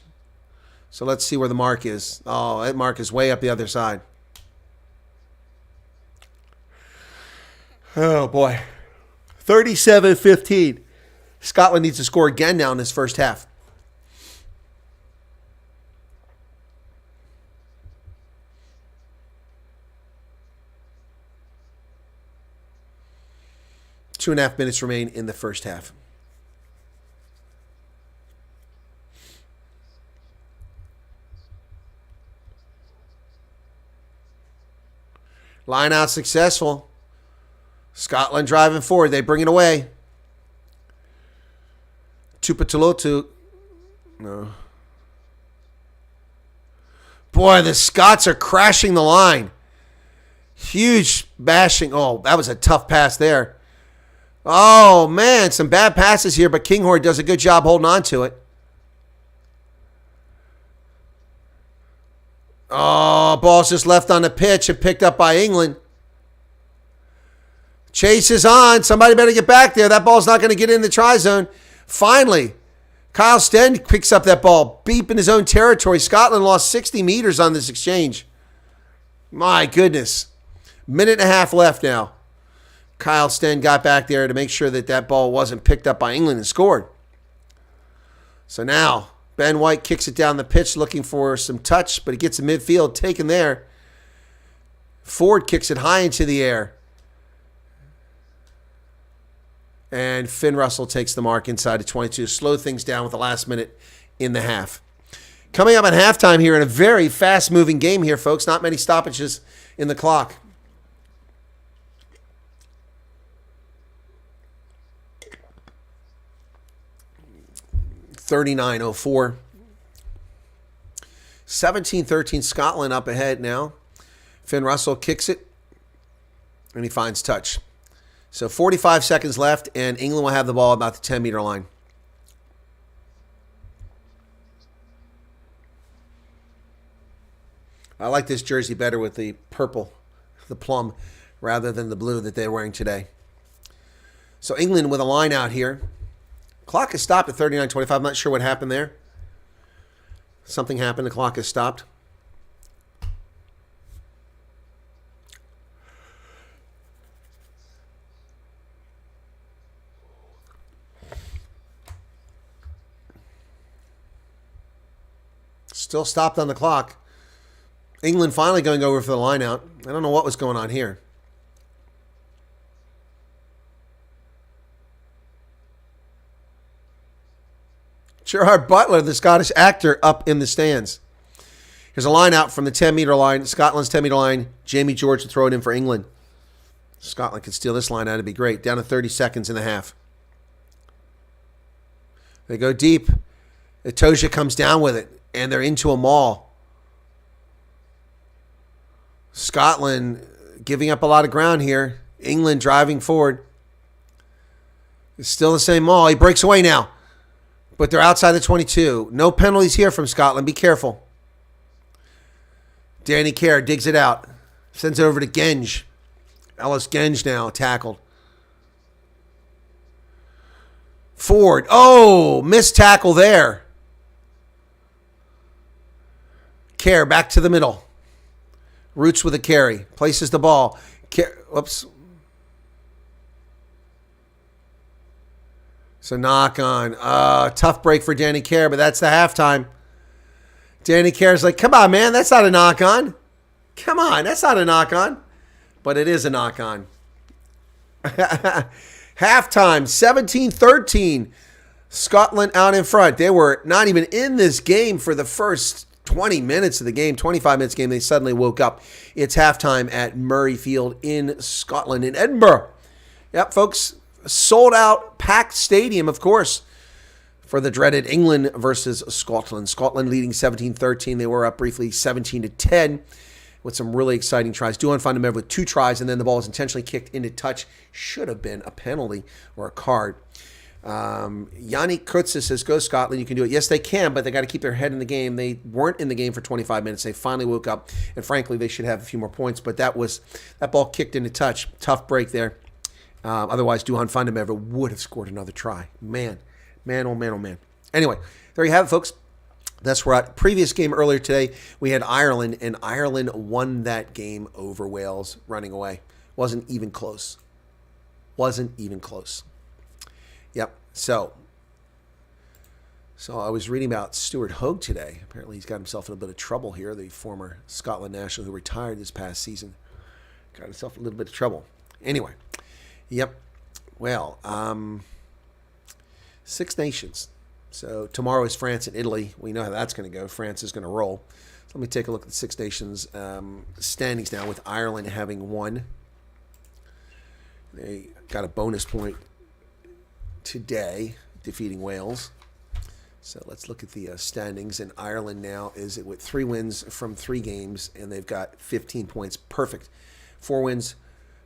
Speaker 1: So let's see where the mark is. Oh, that mark is way up the other side. Oh, boy. 37-15. Scotland needs to score again now in this first half. Two and a half minutes remain in the first half. Line out successful. Scotland driving forward. They bring it away. Tupatolotu. No. Boy, the Scots are crashing the line. Huge bashing. Oh, that was a tough pass there. Oh, man, some bad passes here, but Kinghorn does a good job holding on to it. Oh, ball's just left on the pitch and picked up by England. Chase is on. Somebody better get back there. That ball's not going to get in the try zone. Finally, Kyle Sten picks up that ball, deep in his own territory. Scotland lost 60 meters on this exchange. My goodness. Minute and a half left now. Kyle Sten got back there to make sure that that ball wasn't picked up by England and scored. So now, Ben White kicks it down the pitch looking for some touch, but he gets in midfield, taken there. Ford kicks it high into the air. And Finn Russell takes the mark inside of 22 to slow things down with the last minute in the half. Coming up at halftime here in a very fast-moving game here, folks. Not many stoppages in the clock. $39.04. 17-13 Scotland up ahead now. Finn Russell kicks it, and he finds touch. So 45 seconds left, and England will have the ball about the 10-meter line. I like this jersey better with the purple, the plum, rather than the blue that they're wearing today. So England with a line out here. Clock is stopped at 39:25. I'm not sure what happened there. Something happened. The clock is stopped. Still stopped on the clock. England finally going over for the line out. I don't know what was going on here. Gerard Butler, the Scottish actor, up in the stands. Here's a line out from the 10-meter line. Scotland's 10-meter line. Jamie George to throw it in for England. Scotland could steal this line out. It'd be great. Down to 30 seconds in the half. They go deep. Itoja comes down with it, and they're into a maul. Scotland giving up a lot of ground here. England driving forward. It's still the same maul. He breaks away now. But they're outside the 22. No penalties here from Scotland. Be careful. Danny Kerr digs it out. Sends it over to Genge. Ellis Genge now tackled. Ford. Oh, missed tackle there. Kerr back to the middle. Roots with a carry. Places the ball. Whoops. So knock on. Tough break for Danny Kerr, but that's the halftime. Danny Kerr's like, come on, man. That's not a knock on. Come on. That's not a knock on. But it is a knock on. Halftime. 17-13. Scotland out in front. They were not even in this game for the first 20 minutes of the game, 25 minutes game. They suddenly woke up. It's halftime at Murrayfield in Scotland, in Edinburgh. Yep, folks. Sold out, packed stadium, of course, for the dreaded England versus Scotland. Scotland leading 17-13. They were up briefly 17-10 with some really exciting tries. Duhan Fundamental with 2 tries, and then the ball was intentionally kicked into touch. Should have been a penalty or a card. Yannick Kutza says, go Scotland, you can do it. Yes, they can, but they got to keep their head in the game. They weren't in the game for 25 minutes. They finally woke up, and frankly, they should have a few more points, but that ball kicked into touch. Tough break there. Otherwise, Duhan Fundamental would have scored another try. Man. Oh man. Anyway, there you have it, folks. That's right. Previous game earlier today, we had Ireland, and Ireland won that game over Wales running away. Wasn't even close. Yep. So I was reading about Stuart Hogue today. Apparently, he's got himself in a bit of trouble here, the former Scotland national who retired this past season. Got himself in a little bit of trouble. Anyway. Yep. Well, 6 nations. So tomorrow is France and Italy. We know how that's going to go. France is going to roll. Let me take a look at the Six Nations standings now, with Ireland having won. They got a bonus point today, defeating Wales. So let's look at the standings. And Ireland now is with 3 wins from 3 games, and they've got 15 points. Perfect. 4 wins,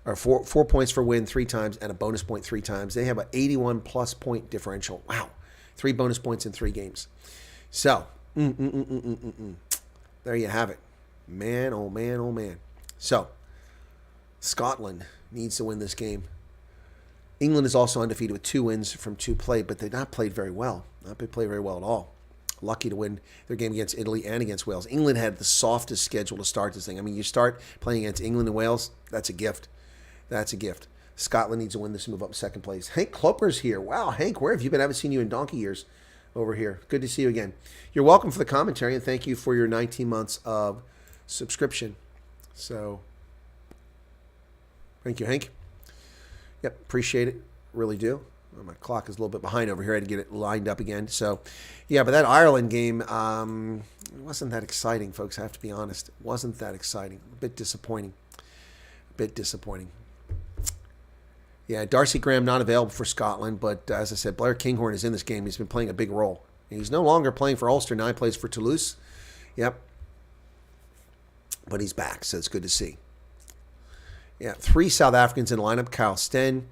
Speaker 1: or 4 points for win 3 times, and a bonus point 3 times. They have an 81-plus point differential. Wow. 3 bonus points in 3 games. So, there you have it. Man, oh man, oh man. So, Scotland needs to win this game. England is also undefeated with 2 wins from 2 played, but they've not played very well. Not been played very well at all. Lucky to win their game against Italy and against Wales. England had the softest schedule to start this thing. I mean, you start playing against England and Wales, that's a gift. That's a gift. Scotland needs to win this to move up to 2nd place. Hank Kloper's here. Wow, Hank, where have you been? I haven't seen you in donkey years over here. Good to see you again. You're welcome for the commentary, and thank you for your 19 months of subscription. So, thank you, Hank. Yep, appreciate it. Really do. Well, my clock is a little bit behind over here. I had to get it lined up again. So, yeah, but that Ireland game wasn't that exciting, folks. I have to be honest. It wasn't that exciting. A bit disappointing. Yeah, Darcy Graham not available for Scotland, but as I said, Blair Kinghorn is in this game. He's been playing a big role. And he's no longer playing for Ulster. Now he plays for Toulouse. Yep. But he's back, so it's good to see. Yeah, 3 South Africans in the lineup. Kyle Sten,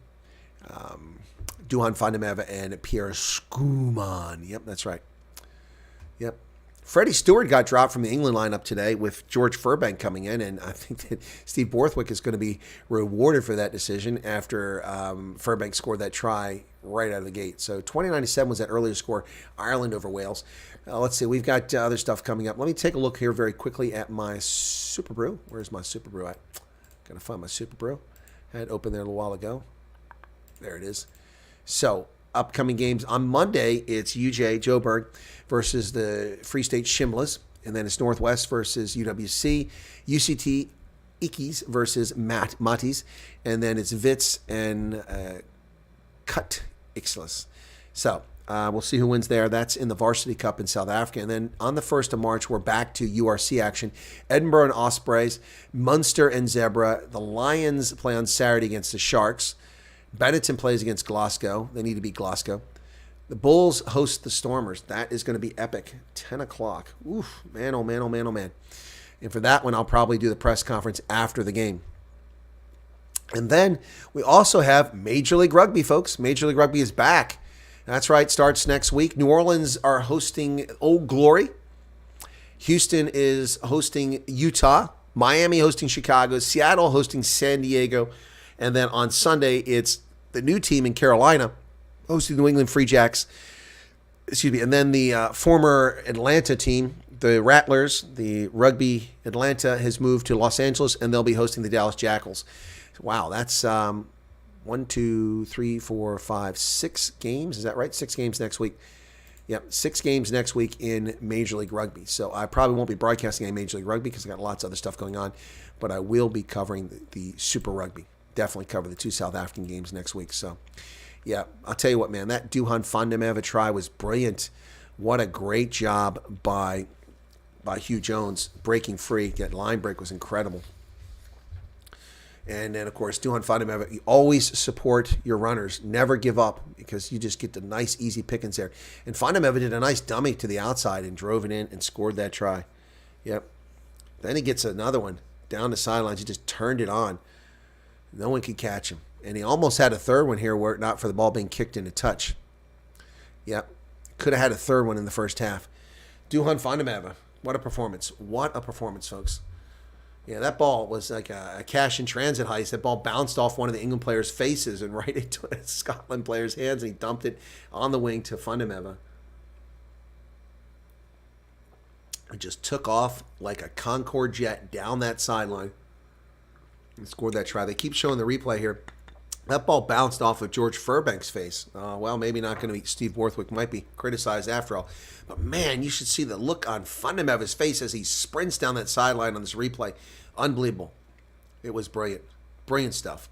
Speaker 1: Duhan van der Merwe, and Pierre Schoeman. Yep, that's right. Yep. Freddie Stewart got dropped from the England lineup today with George Furbank coming in, and I think that Steve Borthwick is going to be rewarded for that decision after Furbank scored that try right out of the gate. So 29-7 was that earlier score, Ireland over Wales. Let's see, we've got other stuff coming up. Let me take a look here very quickly at my Super Brew. Where's my Super Brew at? Got to find my Super Brew. I had it open there a little while ago. There it is. So, upcoming games on Monday, it's UJ Joburg versus the Free State Shimlas, and then it's Northwest versus UWC, UCT Ikis versus Matis, and then it's Wits and Cut Ixlas. So we'll see who wins there. That's in the Varsity Cup in South Africa. And then on the 1st of March, we're back to URC action. Edinburgh and Ospreys, Munster and Zebra. The Lions play on Saturday against the Sharks. Benetton plays against Glasgow. They need to beat Glasgow. The Bulls host the Stormers. That is going to be epic. 10 o'clock. Oof, man, oh man, oh man, oh man. And for that one, I'll probably do the press conference after the game. And then we also have Major League Rugby, folks. Major League Rugby is back. That's right, starts next week. New Orleans are hosting Old Glory. Houston is hosting Utah. Miami hosting Chicago. Seattle hosting San Diego. And then on Sunday, it's the new team in Carolina hosting New England Free Jacks. Excuse me. And then the former Atlanta team, the Rattlers, the Rugby Atlanta, has moved to Los Angeles, and they'll be hosting the Dallas Jackals. Wow, that's 1, 2, 3, 4, 5, 6 games. Is that right? 6 games next week. Yep, 6 games next week in Major League Rugby. So I probably won't be broadcasting any Major League Rugby because I got lots of other stuff going on, but I will be covering the Super Rugby. Definitely cover the 2 South African games next week. So, yeah, I'll tell you what, man, that Duhan van der Merwe try was brilliant. What a great job by Hugh Jones breaking free. That line break was incredible. And then, of course, Duhan van der Merwe, you always support your runners. Never give up because you just get the nice, easy pickings there. And van der Merwe did a nice dummy to the outside and drove it in and scored that try. Yep. Then he gets another one down the sidelines. He just turned it on. No one could catch him. And he almost had a third one here were it not for the ball being kicked into touch. Yep. Could have had a third one in the first half. Duhan van der Merwe. What a performance. What a performance, folks. Yeah, that ball was like a cash in transit heist. That ball bounced off one of the England players' faces and right into a Scotland player's hands, and he dumped it on the wing to van der Merwe. It just took off like a Concorde jet down that sideline and scored that try. They keep showing the replay here. That ball bounced off of George Furbank's face. Well, maybe not going to be. Steve Borthwick might be criticized after all. But, man, you should see the look on van der Merwe's face as he sprints down that sideline on this replay. Unbelievable. It was brilliant. Brilliant stuff.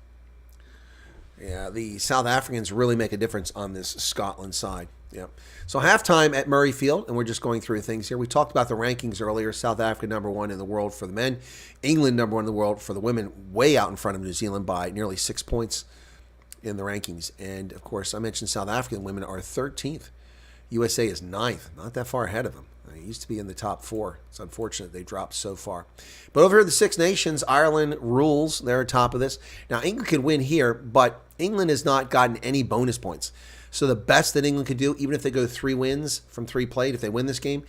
Speaker 1: Yeah, the South Africans really make a difference on this Scotland side. Yep. So halftime at Murray Field, and we're just going through things here. We talked about the rankings earlier. South Africa #1 in the world for the men. England #1 in the world for the women, way out in front of New Zealand by nearly 6 points in the rankings. And, of course, I mentioned South African women are 13th. USA is 9th, not that far ahead of them. They used to be in the top 4. It's unfortunate they dropped so far. But over here, the Six Nations, Ireland rules. They're at top of this. Now, England could win here, but England has not gotten any bonus points. So the best that England could do, even if they go 3 wins from 3 played, if they win this game,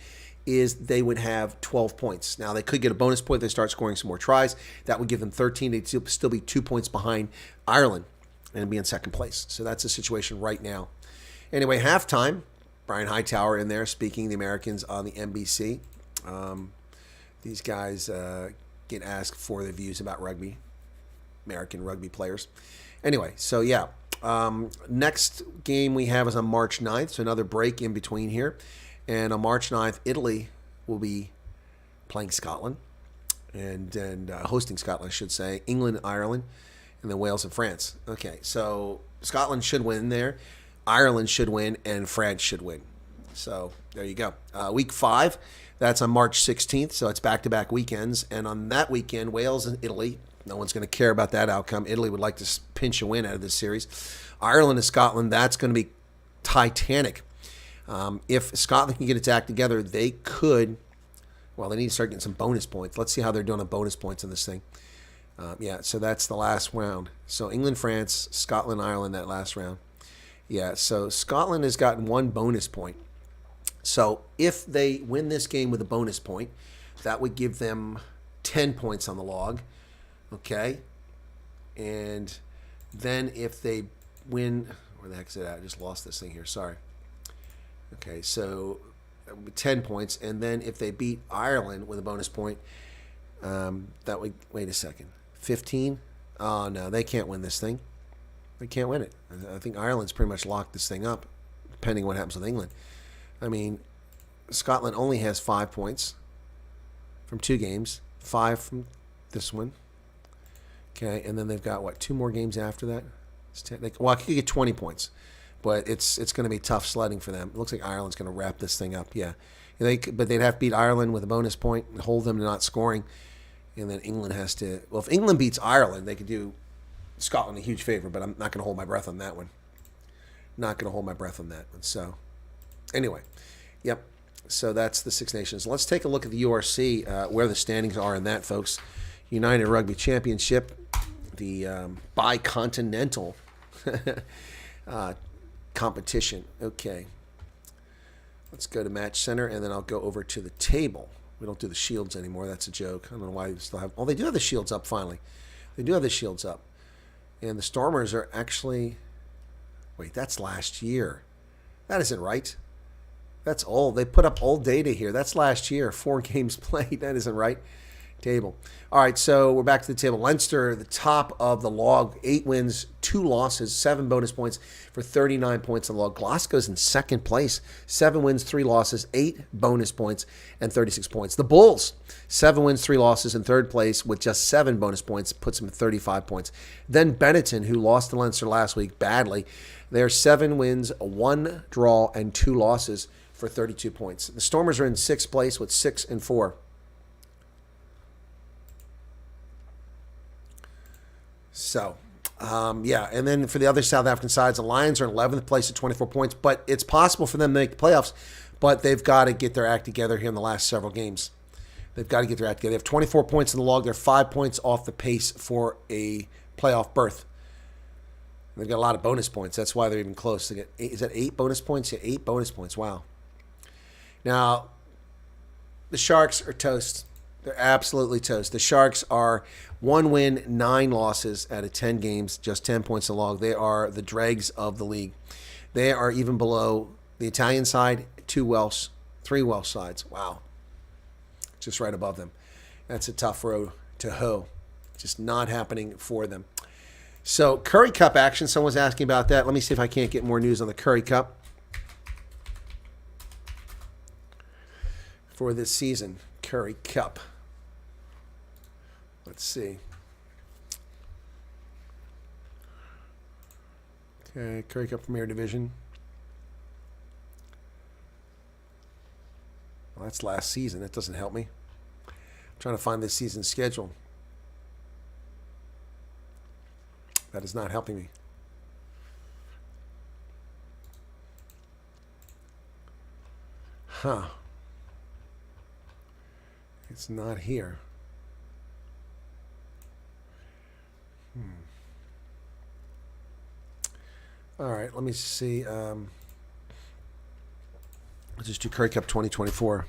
Speaker 1: is they would have 12 points. Now, they could get a bonus point if they start scoring some more tries. That would give them 13. They'd still be 2 points behind Ireland and be in second place. So that's the situation right now. Anyway, halftime, Brian Hightower in there speaking the Americans on the NBC. These guys get asked for their views about rugby, American rugby players. Anyway, so yeah. Next game we have is on March 9th, so another break in between here. And on March 9th, Italy will be playing Scotland and hosting Scotland, I should say. England, Ireland, and then Wales and France. Okay, so Scotland should win there. Ireland should win, and France should win. So there you go. Week 5, that's on March 16th, so it's back-to-back weekends. And on that weekend, Wales and Italy. No one's going to care about that outcome. Italy would like to pinch a win out of this series. Ireland and Scotland, that's going to be titanic. If Scotland can get its act together, they could, well, they need to start getting some bonus points. Let's see how they're doing on bonus points in this thing. Yeah, so that's the last round. So England, France, Scotland, Ireland, that last round. Yeah, so Scotland has gotten 1 bonus point. So if they win this game with a bonus point, that would give them 10 points on the log. Okay, and then if they win, where the heck is it at? I just lost this thing here. Sorry. Okay, so 10 points, and then if they beat Ireland with a bonus point, that would, wait a second, 15? Oh, no, they can't win this thing. They can't win it. I think Ireland's pretty much locked this thing up, depending on what happens with England. I mean, Scotland only has 5 points from 2 games, 5 from this one. Okay, and then they've got, what, 2 more games after that? Well, I could get 20 points, but it's going to be tough sledding for them. It looks like Ireland's going to wrap this thing up, yeah. But they'd have to beat Ireland with a bonus point and hold them to not scoring, and then England has to... Well, if England beats Ireland, they could do Scotland a huge favor, but I'm not going to hold my breath on that one. Not going to hold my breath on that one. So, anyway, yep. So that's the Six Nations. Let's take a look at the URC, where the standings are in that, folks. United Rugby Championship, the bicontinental competition. Okay. Let's go to Match Center, and then I'll go over to the table. We don't do the shields anymore. That's a joke. I don't know why they still have... Oh, they do have the shields up, finally. They do have the shields up. And the Stormers are actually... Wait, that's last year. That isn't right. That's old. They put up old data here. That's last year. 4 games played. That isn't right. Table. All right, so we're back to the table. Leinster, the top of the log, 8 wins, 2 losses, 7 bonus points for 39 points on the log. Glasgow's in second place, 7 wins, 3 losses, 8 bonus points, and 36 points. The Bulls, 7 wins, 3 losses in third place with just 7 bonus points, puts them at 35 points. Then Benetton, who lost to Leinster last week badly, they're 7 wins, 1 draw, and 2 losses for 32 points. The Stormers are in 6th place with 6 and 4. So, yeah, and then for the other South African sides, the Lions are in 11th place at 24 points, but it's possible for them to make the playoffs, but they've got to get their act together here in the last several games. They've got to get their act together. They have 24 points in the log. They're 5 points off the pace for a playoff berth. They've got a lot of bonus points. That's why they're even close. They get 8, is that 8 bonus points? Yeah, 8 bonus points. Wow. Now, the Sharks are toast. They're absolutely toast. The Sharks are 1 win, 9 losses out of 10 games, just 10 points in the log. They are the dregs of the league. They are even below the Italian side, 2 Welsh, 3 Welsh sides. Wow. Just right above them. That's a tough road to hoe. Just not happening for them. So, Curry Cup action. Someone's asking about that. Let me see if I can't get more news on the Curry Cup for this season. Curry Cup. Let's see. Okay, Curry Cup Premier Division. That's last season. That doesn't help me. I'm trying to find this season's schedule. That is not helping me. Huh. It's not here. All right, let me see. Let's just do Curry Cup 2024.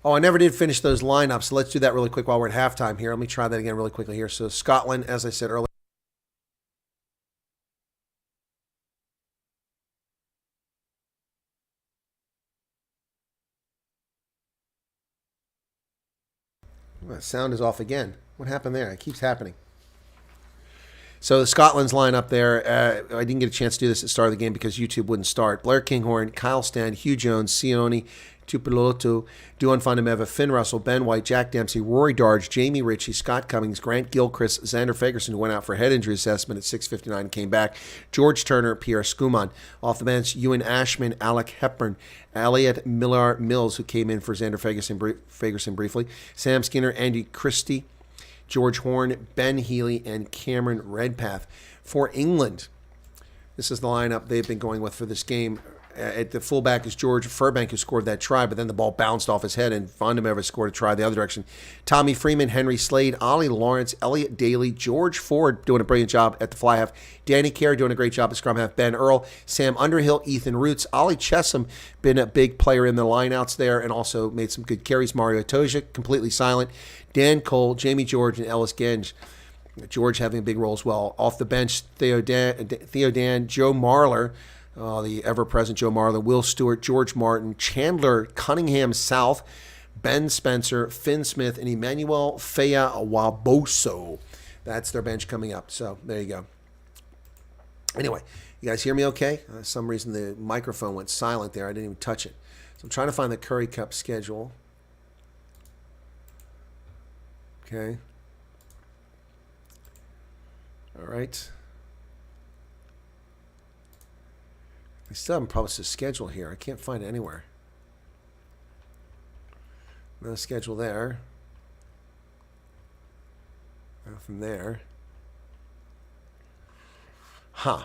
Speaker 1: Oh, I never did finish those lineups, so let's do that really quick while we're at halftime here. Let me try that again really quickly here. So Scotland, as I said earlier. The sound is off again. What happened there? It keeps happening. So Scotland's lineup there. I didn't get a chance to do this at the start of the game because YouTube wouldn't start. Blair Kinghorn, Kyle Stan, Hugh Jones, Sione, Tupilotu, Duan Fundameva, Finn Russell, Ben White, Jack Dempsey, Rory Darge, Jamie Ritchie, Scott Cummings, Grant Gilchrist, Xander Fagerson, who went out for head injury assessment at 6:59 and came back, George Turner, Pierre Schumann. Off the bench, Ewan Ashman, Alec Hepburn, Elliot Millar Mills, who came in for Xander Fagerson briefly, Sam Skinner, Andy Christie, George Horn, Ben Healy, and Cameron Redpath. For England, this is the lineup they've been going with for this game. At the fullback is George Furbank, who scored that try, but then the ball bounced off his head, and Vondemever scored a try the other direction. Tommy Freeman, Henry Slade, Ollie Lawrence, Elliot Daly, George Ford doing a brilliant job at the fly half, Danny Kerr doing a great job at scrum half, Ben Earl, Sam Underhill, Ethan Roots, Ollie Chesham, been a big player in the lineouts there and also made some good carries. Mario Toja, completely silent. Dan Cole, Jamie George, and Ellis Genge. George having a big role as well. Off the bench, Theo Dan, Joe Marler, the ever-present Joe Marler, Will Stewart, George Martin, Chandler Cunningham South, Ben Spencer, Finn Smith, and Emmanuel Fea Waboso. That's their bench coming up. So there you go. Anyway, you guys hear me okay? Some reason the microphone went silent there. I didn't even touch it. So I'm trying to find the Curry Cup schedule. Okay. All right. I still haven't published the schedule here. I can't find it anywhere. No schedule there. Nothing there. Huh.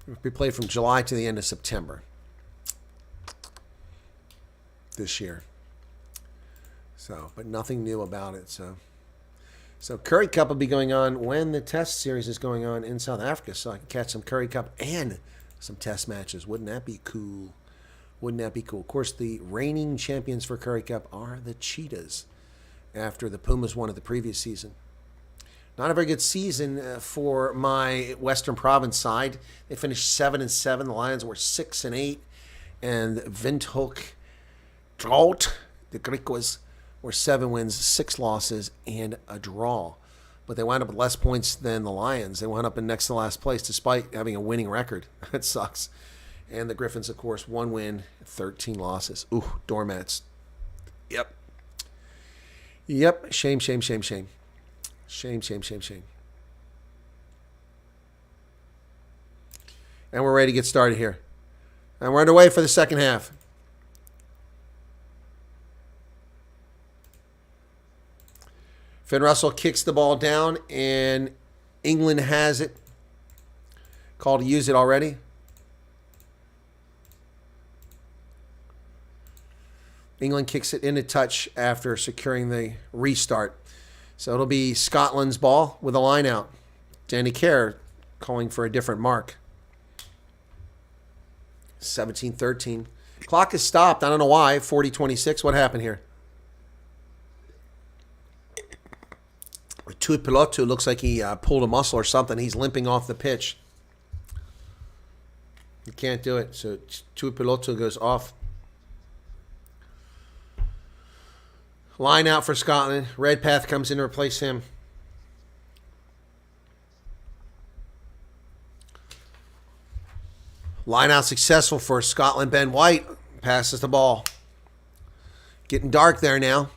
Speaker 1: It'll be played from July to the end of September this year. So, but nothing new about it. So Curry Cup will be going on when the Test Series is going on in South Africa, so I can catch some Curry Cup and some Test matches. Wouldn't that be cool? Wouldn't that be cool? Of course, the reigning champions for Curry Cup are the Cheetahs after the Pumas won at the previous season. Not a very good season for my Western Province side. They finished 7-7. The Lions were 6-8, and Windhoek Drought, the Griquas, were 7 wins, 6 losses, and a draw. But they wound up with less points than the Lions. They wound up in next to last place despite having a winning record. That sucks. And the Griffins, of course, 1 win, 13 losses. Ooh, doormats. Yep. Shame, shame, shame, shame. Shame, shame, shame, shame. And we're ready to get started here. And we're underway for the second half. Finn Russell kicks the ball down, and England has it. Call to use it already. England kicks it into touch after securing the restart. So it'll be Scotland's ball with a line out. Danny Kerr calling for a different mark. 17-13. Clock is stopped. I don't know why. 40-26. What happened here? Tuipulotu looks like he pulled a muscle or something. He's limping off the pitch. He can't do it. So Tuipulotu goes off. Line out for Scotland. Redpath comes in to replace him. Line out successful for Scotland. Ben White passes the ball. Getting dark there now.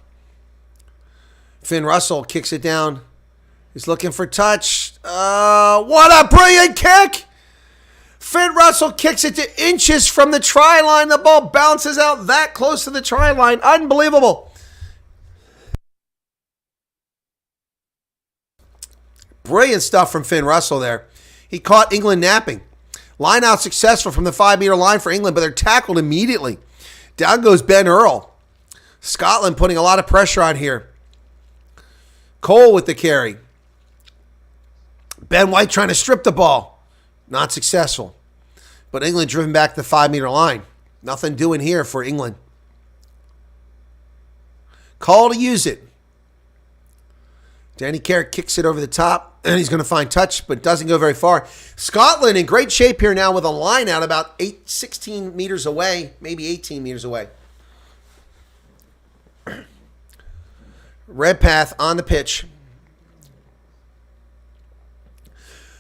Speaker 1: Finn Russell kicks it down. He's looking for touch. What a brilliant kick! Finn Russell kicks it to inches from the try line. The ball bounces out that close to the try line. Unbelievable. Brilliant stuff from Finn Russell there. He caught England napping. Line out successful from the 5-meter line for England, but they're tackled immediately. Down goes Ben Earl. Scotland putting a lot of pressure on here. Cole with the carry. Ben White trying to strip the ball. Not successful. But England driven back the 5-meter line. Nothing doing here for England. Call to use it. Danny Carrick kicks it over the top, and he's going to find touch, but doesn't go very far. Scotland in great shape here now with a line out about 16 meters away, maybe 18 meters away. Redpath on the pitch.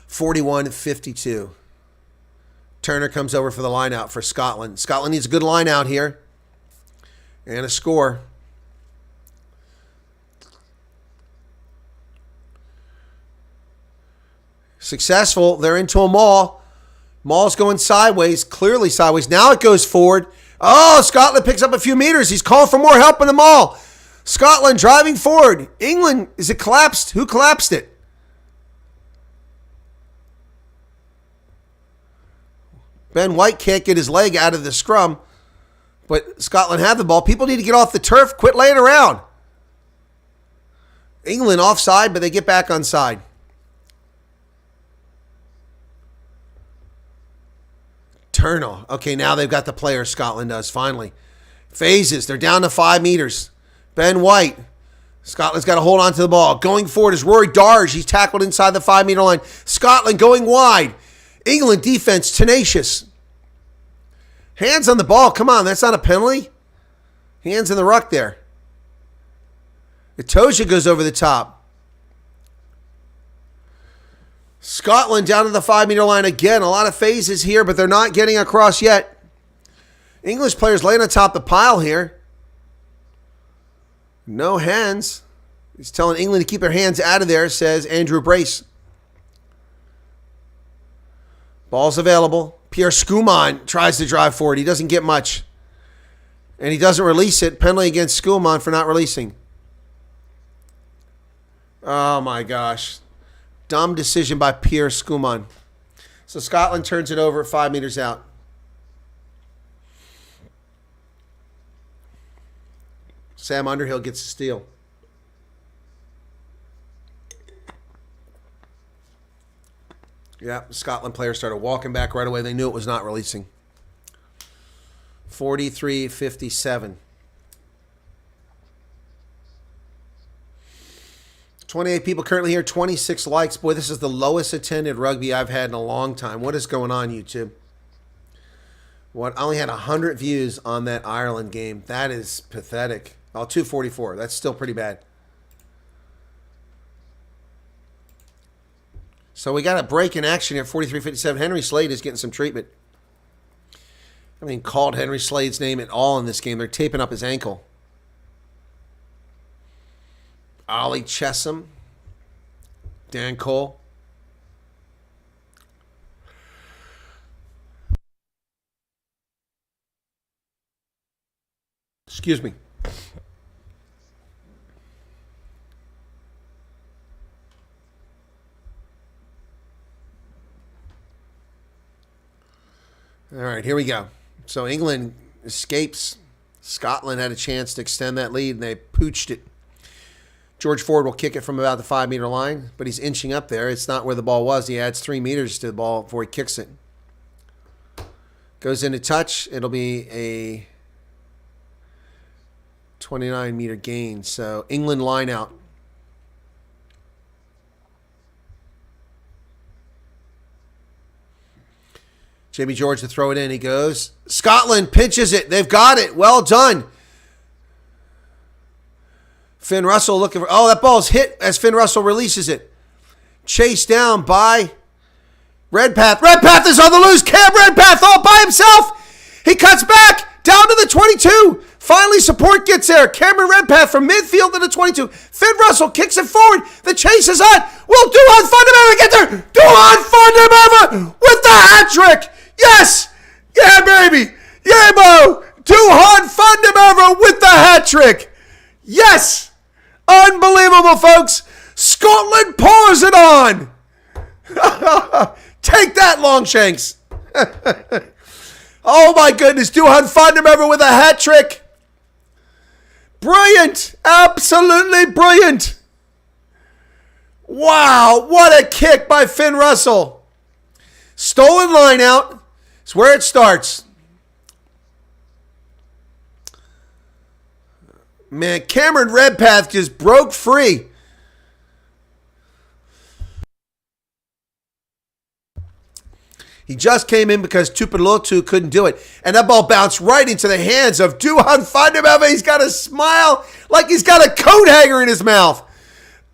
Speaker 1: 41-52. Turner comes over for the line out for Scotland. Scotland needs a good line out here and a score. Successful. They're into a maul. Maul's going sideways, clearly sideways. Now it goes forward. Oh, Scotland picks up a few meters. He's calling for more help in the maul. Scotland driving forward. England, is it collapsed? Who collapsed it? Ben White can't get his leg out of the scrum, but Scotland had the ball. People need to get off the turf. Quit laying around. England offside, but they get back onside. Turner. Okay, now they've got the player, Scotland does, finally. Phases. They're down to 5 meters. Ben White. Scotland's got to hold on to the ball. Going forward is Rory Darge. He's tackled inside the 5-meter line. Scotland going wide. England defense tenacious. Hands on the ball. Come on, that's not a penalty. Hands in the ruck there. Itoja goes over the top. Scotland down to the 5-meter line again. A lot of phases here, but they're not getting across yet. English players laying on top of the pile here. No hands. He's telling England to keep their hands out of there, says Andrew Brace. Ball's available. Pierre Schumann tries to drive forward. He doesn't get much. And he doesn't release it. Penalty against Schumann for not releasing. Oh, my gosh. Dumb decision by Pierre Schumann. So Scotland turns it over 5 meters out. Sam Underhill gets a steal. Yeah, the Scotland players started walking back right away. They knew it was not releasing. 43-57. 28 people currently here, 26 likes. Boy, this is the lowest attended rugby I've had in a long time. What is going on, YouTube? What? I only had 100 views on that Ireland game. That is pathetic. Oh, 244. That's still pretty bad. So we got a break in action here, 43-57. Henry Slade is getting some treatment. I mean, called Henry Slade's name at all in this game. They're taping up his ankle. Ollie Chesham. Dan Cole. Excuse me. All right, here we go. So England escapes. Scotland had a chance to extend that lead, and they pooched it. George Ford will kick it from about the 5-meter line, but he's inching up there. It's not where the ball was. He adds 3 meters to the ball before he kicks it. Goes into touch. It'll be a 29-meter gain. So England line out. Jamie George to throw it in. He goes. Scotland pinches it. They've got it. Well done. Finn Russell looking for... Oh, that ball's hit as Finn Russell releases it. Chased down by Redpath. Redpath is on the loose. Cam Redpath all by himself. He cuts back down to the 22. Finally, support gets there. Cameron Redpath from midfield to the 22. Finn Russell kicks it forward. The chase is on. Will Duhan Fundamental get there? Duhan Fundamental with the hat trick. Yes! Yeah, baby! Yeah, Mo! Duhan van der Merwe with the hat trick! Yes! Unbelievable, folks! Scotland pours it on! Take that, Longshanks! Oh my goodness, Duhan van der Merwe with a hat trick! Brilliant! Absolutely brilliant! Wow, what a kick by Finn Russell! Stolen line out. It's where it starts. Man, Cameron Redpath just broke free. He just came in because Tupilotu couldn't do it. And that ball bounced right into the hands of Duhan van der Merwe. He's got a smile like he's got a coat hanger in his mouth.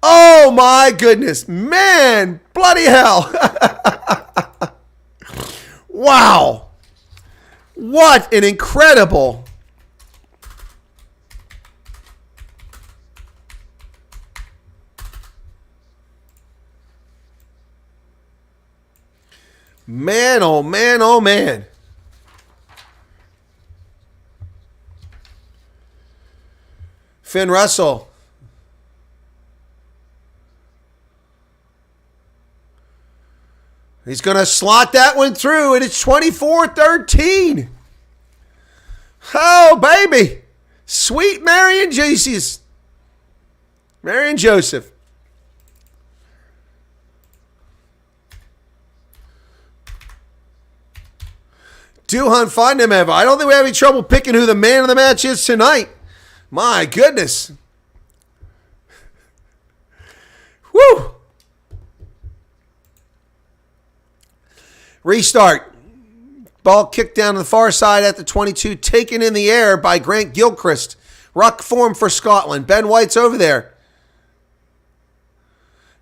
Speaker 1: Oh my goodness. Man, bloody hell. Wow. What an incredible. Man, oh man, oh man. Finn Russell. He's going to slot that one through, and it's 24-13. Oh, baby. Sweet Marion Jesus. Marion Joseph. Duhan van der Merwe. I don't think we have any trouble picking who the man of the match is tonight. My goodness. Woo. Restart. Ball kicked down to the far side at the 22. Taken in the air by Grant Gilchrist. Ruck form for Scotland. Ben White's over there.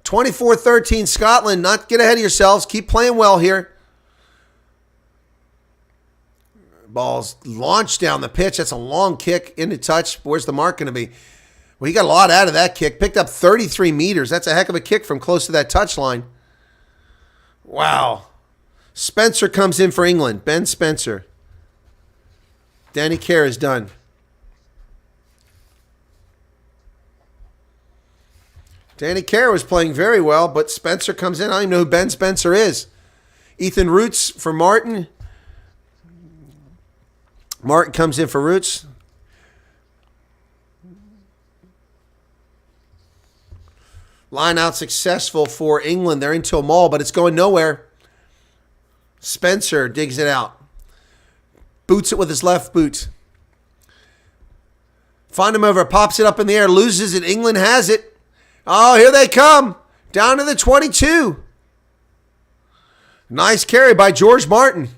Speaker 1: 24-13 Scotland. Not get ahead of yourselves. Keep playing well here. Ball's launched down the pitch. That's a long kick into touch. Where's the mark going to be? Well, he got a lot out of that kick. Picked up 33 meters. That's a heck of a kick from close to that touchline. Wow. Spencer comes in for England. Ben Spencer. Danny Kerr is done. Danny Kerr was playing very well, but Spencer comes in. I don't even know who Ben Spencer is. Ethan Roots for Martin. Martin comes in for Roots. Line out successful for England. They're into a maul, but it's going nowhere. Spencer digs it out. Boots it with his left boot. Van der Merwe pops it up in the air, loses it. England has it. Oh, here they come. Down to the 22. Nice carry by George Martin.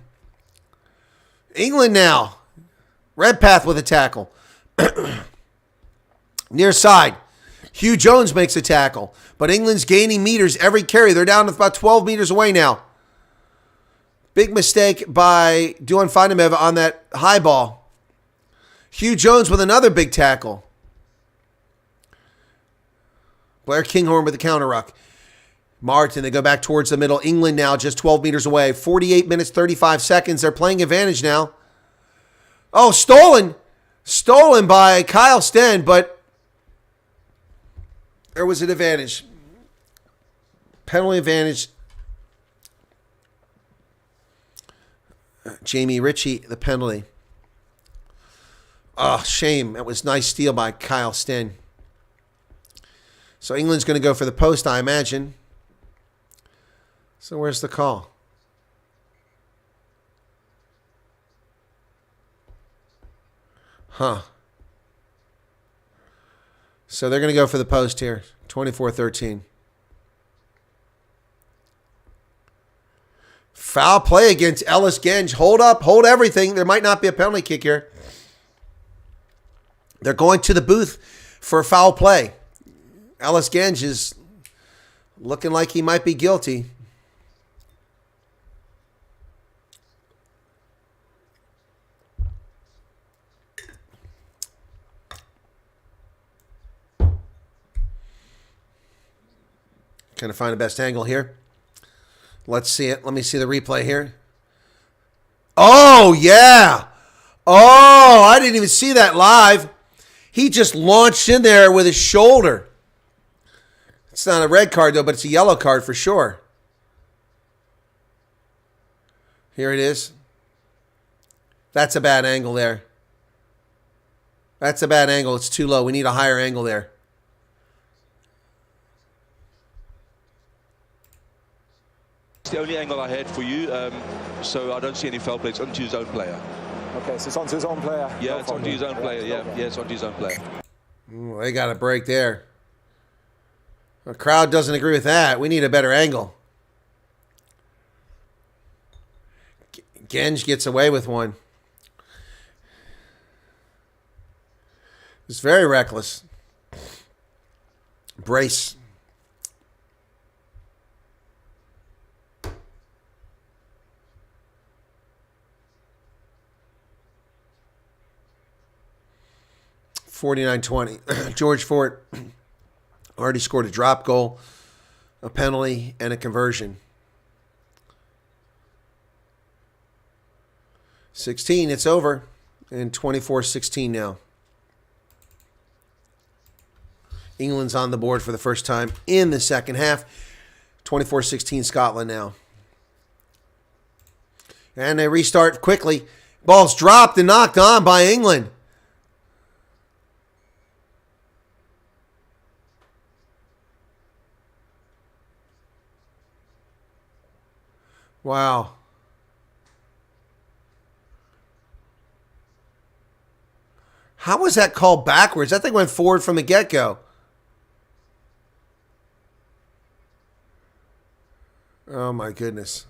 Speaker 1: England now. Redpath with a tackle. Near side. Hugh Jones makes a tackle. But England's gaining meters every carry. They're down to about 12 meters away now. Big mistake by Duhan van der Merwe on that high ball. Hugh Jones with another big tackle. Blair Kinghorn with the counter ruck. Martin, they go back towards the middle. England now just 12 meters away. 48 minutes, 35 seconds. They're playing advantage now. Oh, stolen. Stolen by Kyle Sten, but there was an advantage. Penalty advantage. Jamie Ritchie, the penalty. Oh, shame. That was nice steal by Kyle Sten. So England's going to go for the post, I imagine. So where's the call? Huh. So they're going to go for the post here. 24-13. Foul play against Ellis Genge. Hold up. Hold everything. There might not be a penalty kick here. They're going to the booth for foul play. Ellis Genge is looking like he might be guilty. Trying to find the best angle here. Let's see it. Let me see the replay here. Oh, yeah. Oh, I didn't even see that live. He just launched in there with his shoulder. It's not a red card, though, but it's a yellow card for sure. Here it is. That's a bad angle there. That's a bad angle. It's too low. We need a higher angle there.
Speaker 2: It's the only angle I had for you, so I don't see any foul play. It's onto his own player.
Speaker 3: Okay, so it's onto his own player.
Speaker 2: Yeah, it's onto his own player. Yeah, it's onto his own player.
Speaker 1: Ooh, they got a break there. The crowd doesn't agree with that. We need a better angle. Genge gets away with one. It's very reckless. Brace. $49-20. George Fort already scored a drop goal, a penalty, and a conversion. 16, it's over. And 24-16 now. England's on the board for the first time in the second half. 24-16 Scotland now. And they restart quickly. Ball's dropped and knocked on by England. Wow. How was that called backwards? That thing went forward from the get-go. Oh, my goodness.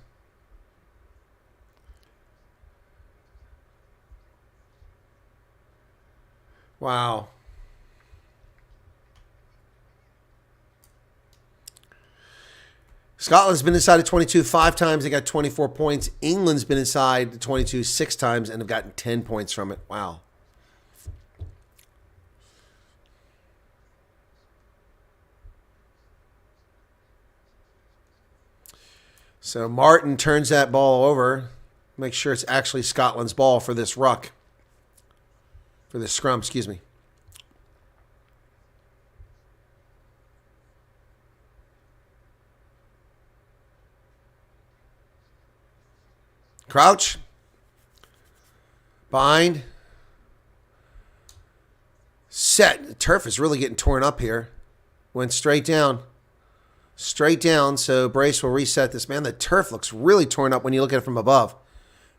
Speaker 1: Wow. Scotland's been inside of 22 5 times. They got 24 points. England's been inside the 22 6 times and have gotten 10 points from it. Wow. So Martin turns that ball over. Make sure it's actually Scotland's ball for this ruck. For this scrum, excuse me. Crouch. Bind. Set. The turf is really getting torn up here. Went straight down. Straight down, so Brace will reset this. Man, the turf looks really torn up when you look at it from above.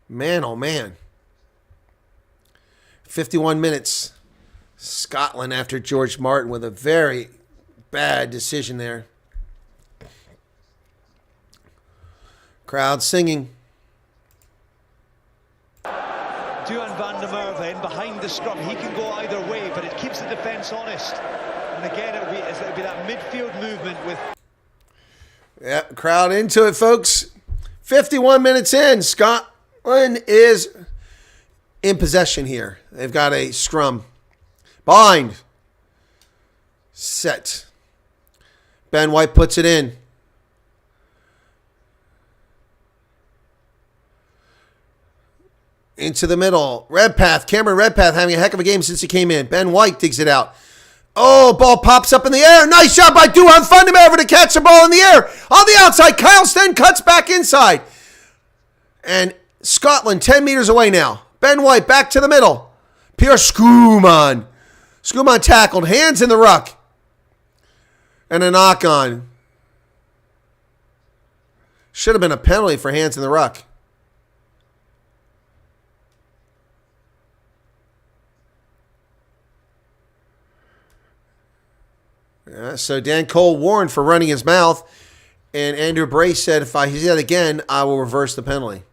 Speaker 1: Man, oh man. 51 minutes. Scotland after George Martin with a very bad decision there. Crowd singing.
Speaker 4: Duan van der Merwe behind the scrum. He can go either way, but it keeps the defence honest. And again, it'll be that midfield movement with...
Speaker 1: Yep, crowd into it, folks. 51 minutes in. Scotland is in possession here. They've got a scrum. Bind. Set. Ben White puts it in. Into the middle. Redpath. Cameron Redpath having a heck of a game since he came in. Ben White digs it out. Oh, ball pops up in the air. Nice shot by Duhan van der Merwe to catch the ball in the air. On the outside, Kyle Sten cuts back inside. And Scotland 10 meters away now. Ben White back to the middle. Pierre Schoeman. Schoeman tackled. Hands in the ruck. And a knock on. Should have been a penalty for hands in the ruck. So Dan Cole warned for running his mouth, and Andrew Brace said, if I see that again, I will reverse the penalty.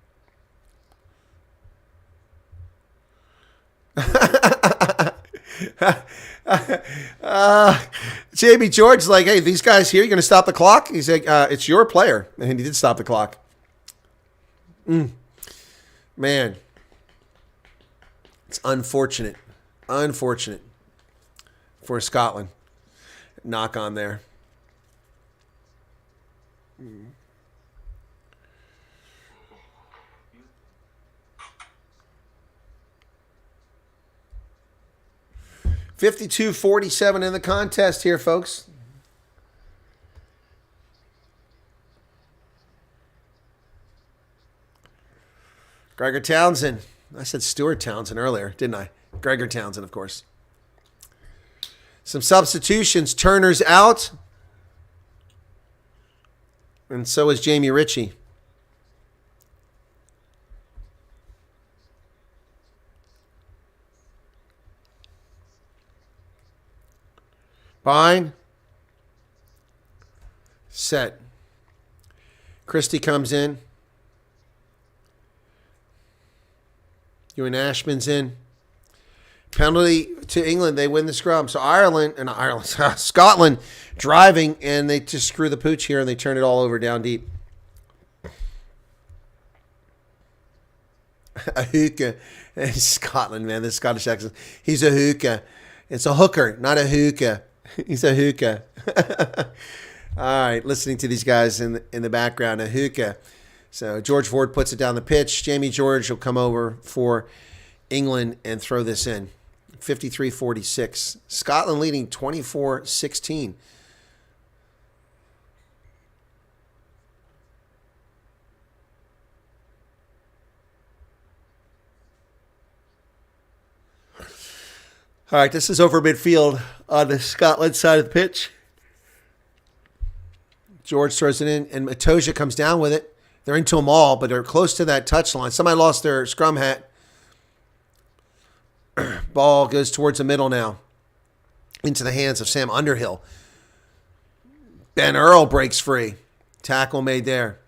Speaker 1: Jamie George's like, hey, these guys here, you're going to stop the clock? He's like, it's your player. And he did stop the clock. Man. It's unfortunate. Unfortunate for Scotland. Knock on there. 52-47 in the contest here, folks. Gregor Townsend. I said Stuart Townsend earlier, didn't I? Gregor Townsend, of course. Some substitutions. Turner's out. And so is Jamie Ritchie. Fine. Set. Christie comes in. Ewan Ashman's in. Penalty to England. They win the scrum. So Scotland driving, and they just screw the pooch here, and they turn it all over down deep. A hookah. Scotland, man, this Scottish accent. He's a hookah. It's a hooker, not a hookah. He's a hookah. All right, listening to these guys in the background, a hookah. So George Ford puts it down the pitch. Jamie George will come over for England and throw this in. 53-46. Scotland leading 24-16. All right, this is over midfield on the Scotland side of the pitch. George throws it in, and Matoja comes down with it. They're into them all, but they're close to that touchline. Somebody lost their scrum hat. Ball goes towards the middle now. Into the hands of Sam Underhill. Ben Earl breaks free. Tackle made there.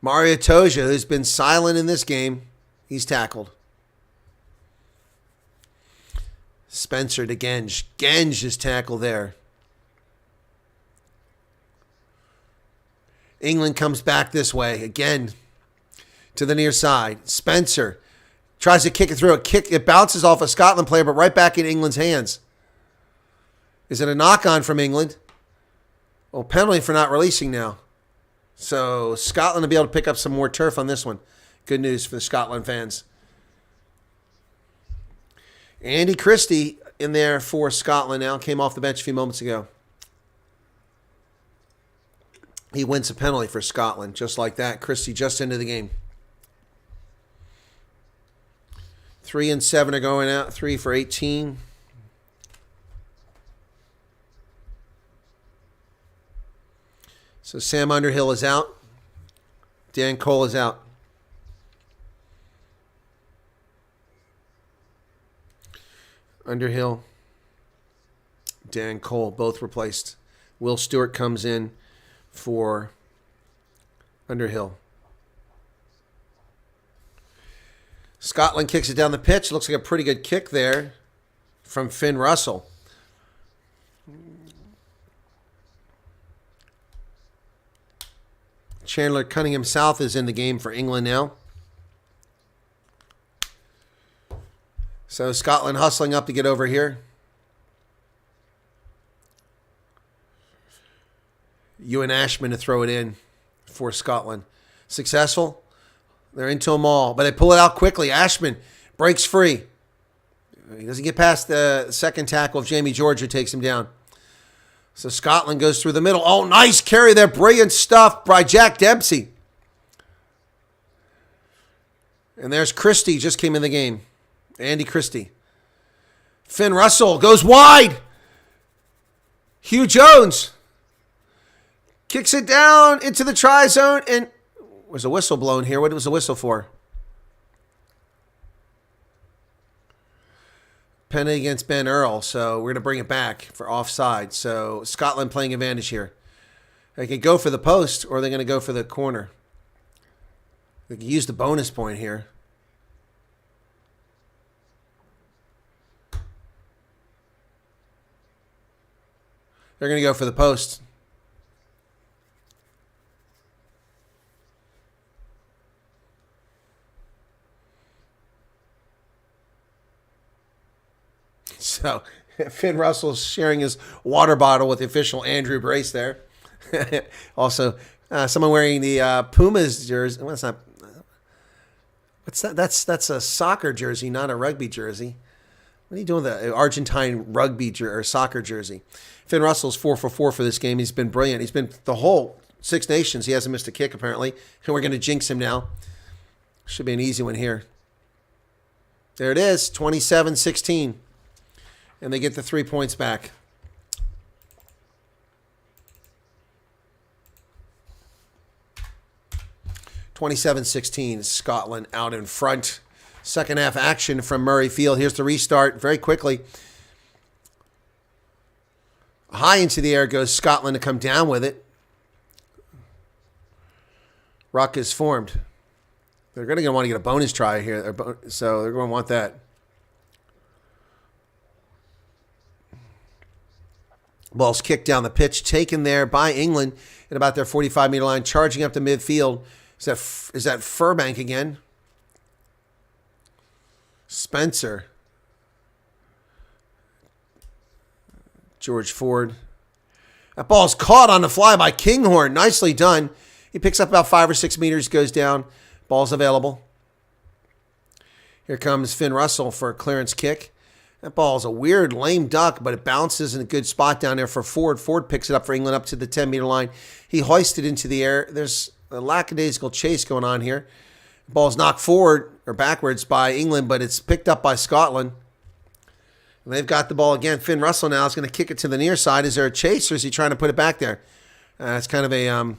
Speaker 1: Mario Toja, who's been silent in this game, he's tackled. Spencer to Genge. Genge is tackled there. England comes back this way again to the near side. Spencer tries to kick it through. It bounces off a Scotland player, but right back in England's hands. Is it a knock-on from England? Well, penalty for not releasing now. So Scotland will be able to pick up some more turf on this one. Good news for the Scotland fans. Andy Christie in there for Scotland now. Came off the bench a few moments ago. He wins a penalty for Scotland. Just like that. Christie just into the game. 3 and 7 are going out. 3 for 18. So Sam Underhill is out. Dan Cole is out. Underhill, Dan Cole, both replaced. Will Stewart comes in for Underhill. Scotland kicks it down the pitch. Looks like a pretty good kick there from Finn Russell. Chandler Cunningham South is in the game for England now. So Scotland hustling up to get over here. Ewan Ashman to throw it in for Scotland. Successful. They're into them all, but they pull it out quickly. Ashman breaks free. He doesn't get past the second tackle of Jamie George, who takes him down. So Scotland goes through the middle. Oh, nice carry there. Brilliant stuff by Jack Dempsey. And there's Christie, just came in the game. Andy Christie. Finn Russell goes wide. Hugh Jones kicks it down into the try zone, and was a whistle blown here. What was the whistle for? Penalty against Ben Earl, so we're going to bring it back for offside. So Scotland playing advantage here. They can go for the post, or they're going to go for the corner. They can use the bonus point here. They're going to go for the post. So Finn Russell's sharing his water bottle with the official Andrew Brace there. Also, someone wearing the Pumas jersey. Well, it's not. What's that? That's a soccer jersey, not a rugby jersey. What are you doing with the Argentine rugby or soccer jersey? Finn Russell's 4 for 4 for this game. He's been brilliant. He's been the whole Six Nations. He hasn't missed a kick, apparently. And we're going to jinx him now. Should be an easy one here. There it is, 27-16. And they get the 3 points back. (27-16). Scotland out in front. Second half action from Murray Field. Here's the restart very quickly. High into the air goes Scotland to come down with it. Ruck is formed. They're going to want to get a bonus try here, so they're going to want that. Ball's kicked down the pitch, taken there by England at about their 45-meter line, charging up to midfield. Is that Furbank again? Spencer. George Ford. That ball's caught on the fly by Kinghorn. Nicely done. He picks up about 5 or 6 meters, goes down. Ball's available. Here comes Finn Russell for a clearance kick. That ball's a weird lame duck, but it bounces in a good spot down there for Ford. Ford picks it up for England up to the 10-meter line. He hoisted into the air. There's a lackadaisical chase going on here. Ball's knocked forward or backwards by England, but it's picked up by Scotland. And they've got the ball again. Finn Russell now is going to kick it to the near side. Is there a chase, or is he trying to put it back there? It's kind of a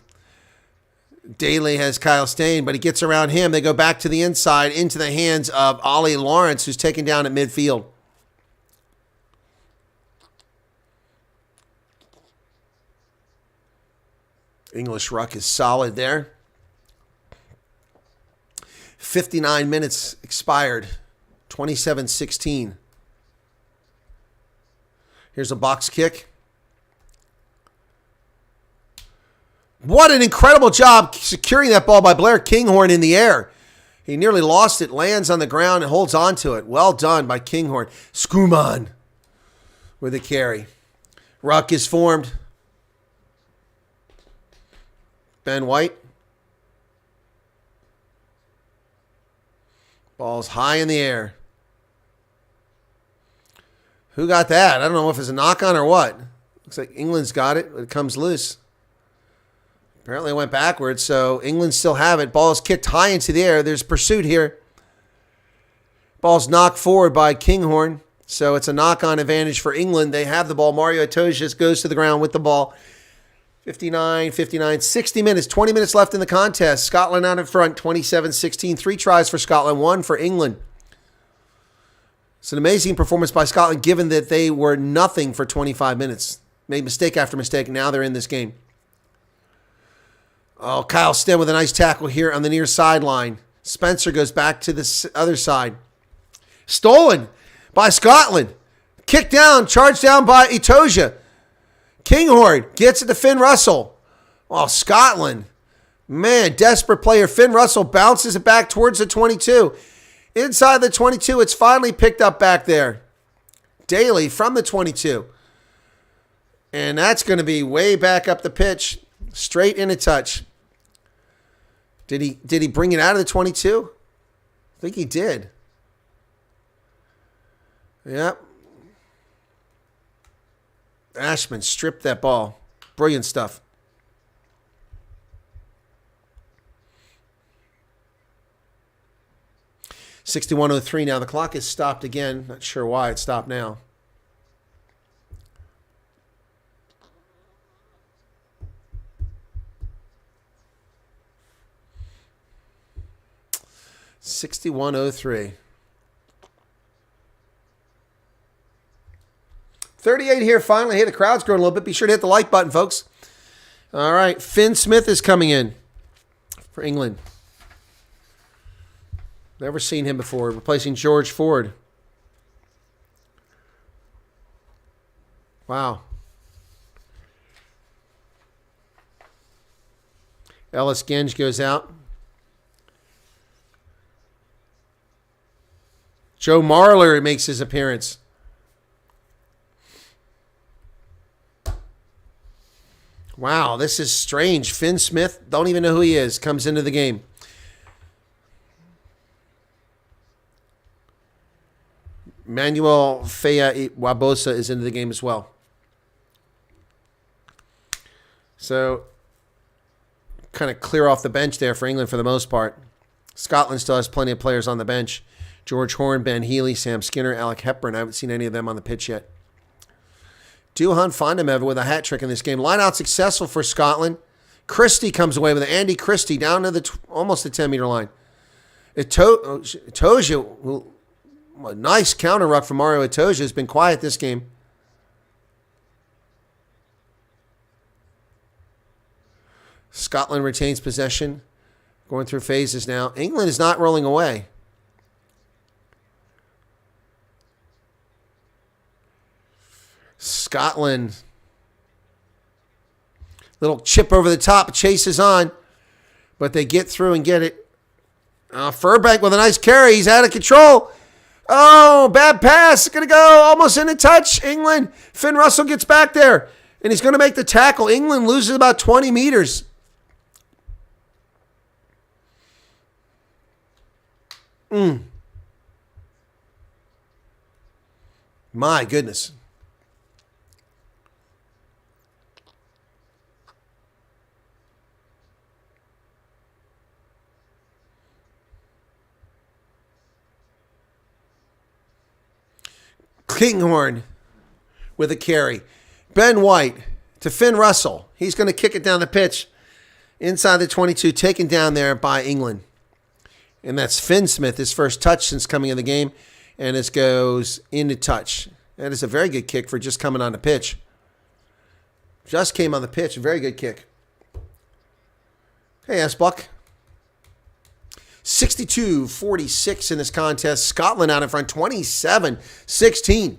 Speaker 1: Daly has Kyle Stain, but he gets around him. They go back to the inside into the hands of Ollie Lawrence, who's taken down at midfield. English ruck is solid there. 59 minutes expired. 27-16. Here's a box kick. What an incredible job securing that ball by Blair Kinghorn in the air. He nearly lost it, lands on the ground, and holds on to it. Well done by Kinghorn. Skuman with a carry. Ruck is formed. Ben White. Ball's high in the air. Who got that? I don't know if it's a knock-on or what. Looks like England's got it, but it comes loose. Apparently it went backwards, so England still have it. Ball is kicked high into the air. There's pursuit here. Ball's knocked forward by Kinghorn, so it's a knock-on advantage for England. They have the ball. Mario Itoje just goes to the ground with the ball. 59, 60 minutes, 20 minutes left in the contest. Scotland out in front, 27-16. 3 tries for Scotland, 1 for England. It's an amazing performance by Scotland given that they were nothing for 25 minutes. Made mistake after mistake. Now they're in this game. Oh, Kyle Stem with a nice tackle here on the near sideline. Spencer goes back to the other side. Stolen by Scotland. Kicked down, charged down by Itoje. Kinghorn gets it to Finn Russell. Oh, Scotland. Man, desperate player. Finn Russell bounces it back towards the 22. Inside the 22, it's finally picked up back there. Daly from the 22. And that's going to be way back up the pitch. Straight in a touch. Did he bring it out of the 22? I think he did. Yep. Ashman stripped that ball. Brilliant stuff. (61:03) now. The clock is stopped again. Not sure why it stopped now. (61:03) 38 here finally. Hey, the crowd's growing a little bit. Be sure to hit the like button, folks. All right, Finn Smith is coming in for England. Never seen him before. Replacing George Ford. Wow. Ellis Genge goes out. Joe Marler makes his appearance. Wow, this is strange. Finn Smith, don't even know who he is, comes into the game. Manuel Fea Wabosa is into the game as well. So, kind of clear off the bench there for England for the most part. Scotland still has plenty of players on the bench. George Horn, Ben Healy, Sam Skinner, Alec Hepburn. I haven't seen any of them on the pitch yet. Duhan Fondamev with a hat trick in this game. Line out successful for Scotland. Christie comes away with it. Andy Christie down to the almost the 10-meter line. Itoja, a nice counter ruck from Mario Itoja, has been quiet this game. Scotland retains possession. Going through phases now. England is not rolling away. Scotland. Little chip over the top. Chase is on. But they get through and get it. Furbank with a nice carry. He's out of control. Oh, bad pass. Going to go almost into touch. England. Finn Russell gets back there. And he's going to make the tackle. England loses about 20 meters. My goodness. Kinghorn with a carry. Ben White to Finn Russell. He's going to kick it down the pitch inside the 22, taken down there by England. And that's Finn Smith, his first touch since coming in the game. And this goes into touch. That is a very good kick for just coming on the pitch. Just came on the pitch. A very good kick. Hey, S-Buck. 62-46 in this contest. Scotland out in front, 27-16.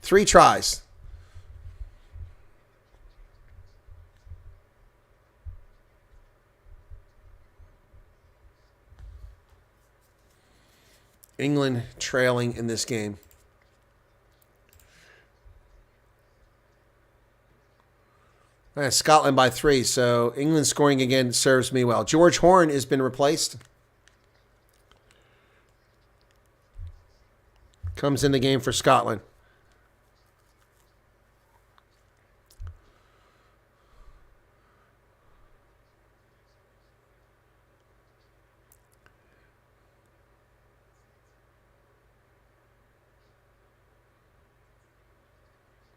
Speaker 1: 3 tries. England trailing in this game. All right, Scotland by 3, so England scoring again serves me well. George Horn has been replaced. Comes in the game for Scotland.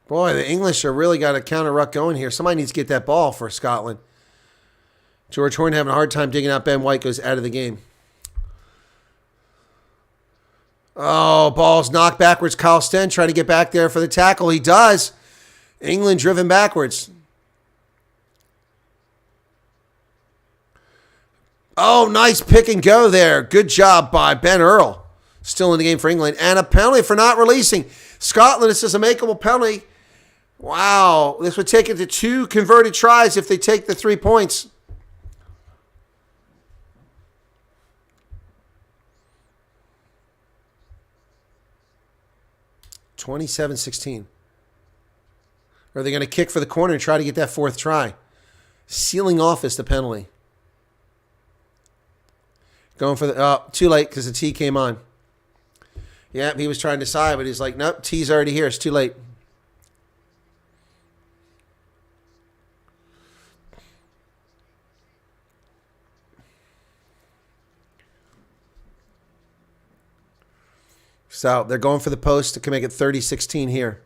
Speaker 1: Boy, the English are really got a counter ruck going here. Somebody needs to get that ball for Scotland. George Horn having a hard time digging out. Ben White goes out of the game. Oh, ball's knocked backwards. Kyle Sten trying to get back there for the tackle. He does. England driven backwards. Oh, nice pick and go there. Good job by Ben Earl. Still in the game for England. And a penalty for not releasing. Scotland, this is a makeable penalty. Wow. This would take it to 2 converted tries if they take the 3 points. (27-16). Are they going to kick for the corner and try to get that 4th try? Sealing off is the penalty. Going for the... too late because the T came on. Yeah, he was trying to decide, but he's like, nope, T's already here. It's too late. So they're going for the post to make it 30-16 here.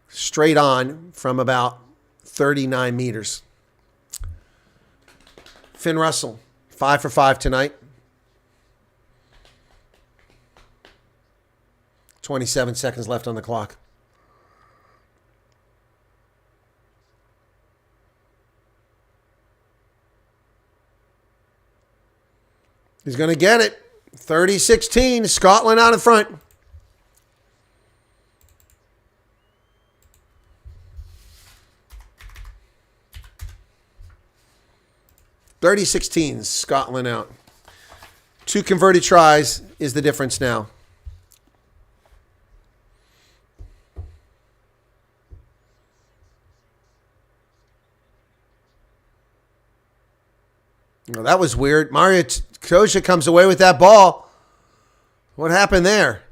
Speaker 1: Straight on from about 39 meters. Finn Russell, 5 for 5 tonight. 27 seconds left on the clock. He's going to get it. 30-16. Scotland out in front. (30-16). Scotland out. 2 converted tries is the difference now. Well, that was weird. Mario Itoje comes away with that ball. What happened there?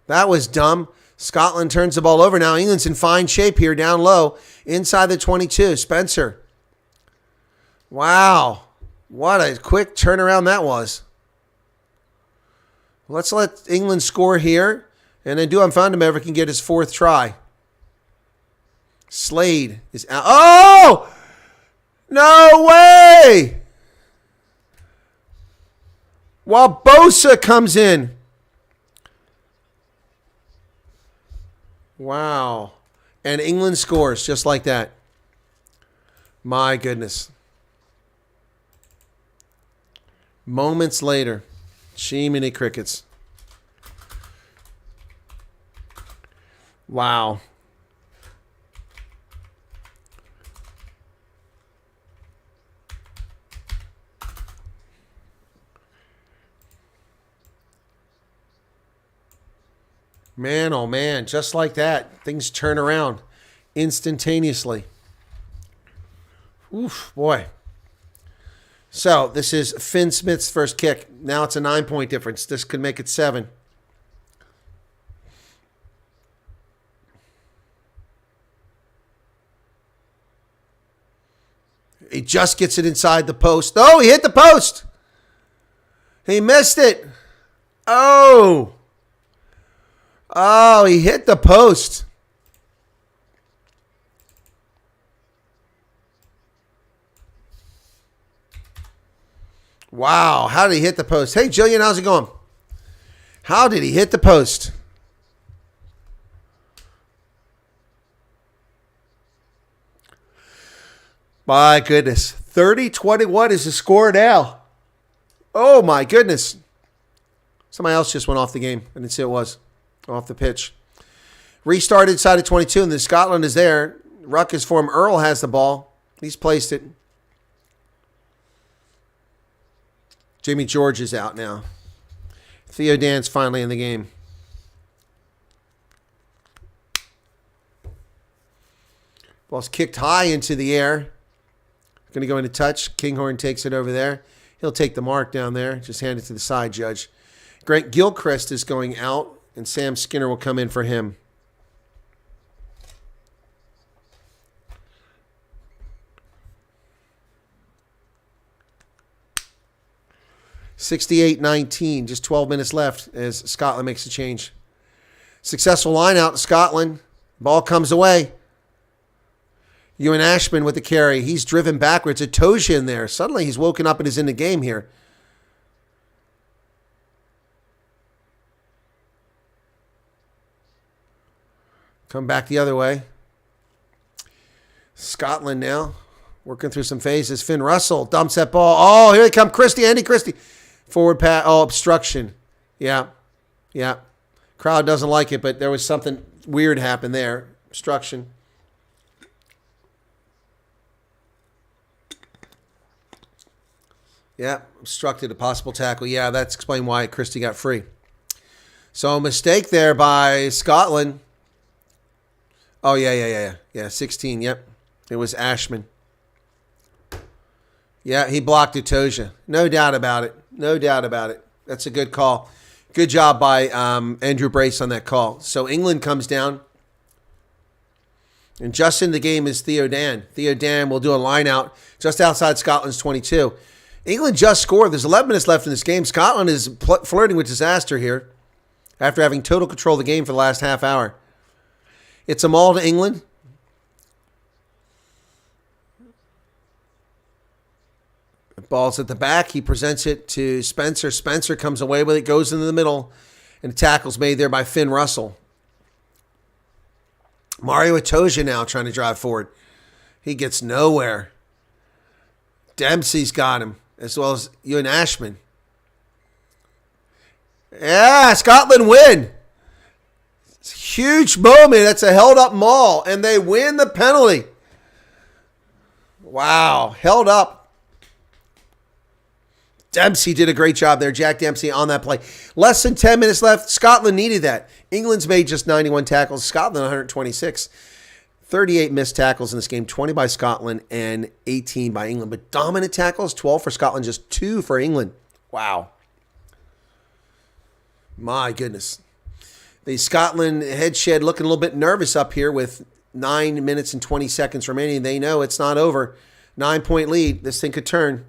Speaker 1: That was dumb. Scotland turns the ball over. Now England's in fine shape here, down low, inside the 22. Spencer. Wow. What a quick turnaround that was. Let's let England score here. And then Duhan van der Merwe can get his 4th try. Slade is out. Oh! No way! While Bosa comes in. Wow. And England scores just like that. My goodness. Moments later. Jiminy crickets. Wow. Man, oh man, just like that, things turn around instantaneously. Oof, boy. So this is Finn Smith's first kick. Now it's a 9-point difference. This could make it 7. He just gets it inside the post. Oh, he hit the post. He missed it. Oh. Oh, he hit the post. Wow. How did he hit the post? Hey, Jillian, how's it going? How did he hit the post? My goodness. 30-21 is the score now. Oh, my goodness. Somebody else just went off the game. I didn't see who it was. Off the pitch. Restart inside of 22, and then Scotland is there. Ruckus for him. Earl has the ball. He's placed it. Jamie George is out now. Theo Dan's finally in the game. Ball's kicked high into the air. Going to go into touch. Kinghorn takes it over there. He'll take the mark down there. Just hand it to the side judge. Grant Gilchrist is going out, and Sam Skinner will come in for him. (68-19), just 12 minutes left as Scotland makes a change. Successful line out in Scotland. Ball comes away. Ewan Ashman with the carry. He's driven backwards. Itoje in there. Suddenly he's woken up and is in the game here. Come back the other way. Scotland now working through some phases. Finn Russell dumps that ball. Oh, here they come. Christie, Andy Christie. Forward pass. Oh, obstruction. Yeah. Yeah. Crowd doesn't like it, but there was something weird happen there. Obstruction. Yeah. Obstructed a possible tackle. Yeah, that's explained why Christie got free. So a mistake there by Scotland. Oh, yeah. Yeah, 16, yep. It was Ashman. Yeah, he blocked Itoje. No doubt about it. No doubt about it. That's a good call. Good job by Andrew Brace on that call. So England comes down. And just in the game is Theo Dan. Theo Dan will do a line out just outside Scotland's 22. England just scored. There's 11 minutes left in this game. Scotland is flirting with disaster here after having total control of the game for the last half hour. It's a maul to England. Ball's at the back. He presents it to Spencer. Spencer comes away with it, goes into the middle, and the tackle's made there by Finn Russell. Mario Itoje now trying to drive forward. He gets nowhere. Dempsey's got him, as well as Ewan Ashman. Yeah, Scotland win. It's a huge moment. That's a held-up maul, and they win the penalty. Wow, held up. Dempsey did a great job there. Jack Dempsey on that play. Less than 10 minutes left. Scotland needed that. England's made just 91 tackles. Scotland 126. 38 missed tackles in this game, 20 by Scotland and 18 by England. But dominant tackles, 12 for Scotland, just 2 for England. Wow. My goodness. The Scotland head shed looking a little bit nervous up here with 9 minutes and 20 seconds remaining. They know it's not over. 9-point lead. This thing could turn.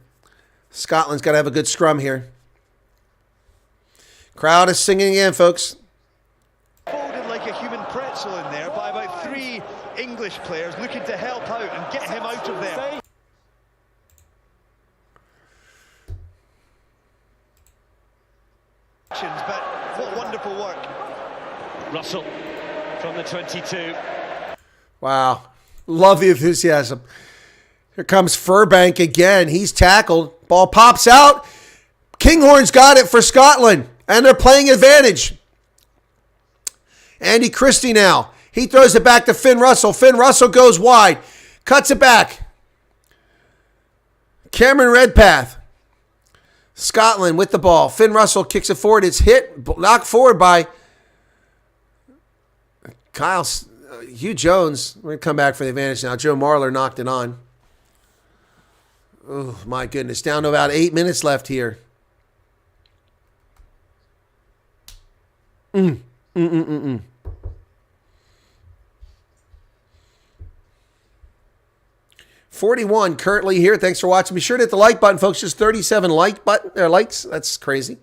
Speaker 1: Scotland's got to have a good scrum here. Crowd is singing again, folks.
Speaker 4: Folded like a human pretzel in there by about 3 English players looking to help out and get him out of there. But what wonderful work.
Speaker 5: Russell from the 22.
Speaker 1: Wow. Love the enthusiasm. Here comes Furbank again. He's tackled. Ball pops out. Kinghorn's got it for Scotland. And they're playing advantage. Andy Christie now. He throws it back to Finn Russell. Finn Russell goes wide. Cuts it back. Cameron Redpath. Scotland with the ball. Finn Russell kicks it forward. It's hit. Knocked forward by Hugh Jones. We're going to come back for the advantage now. Joe Marler knocked it on. Oh, my goodness. Down to about 8 minutes left here. 41 currently here. Thanks for watching. Be sure to hit the like button, folks. Just 37 likes. That's crazy.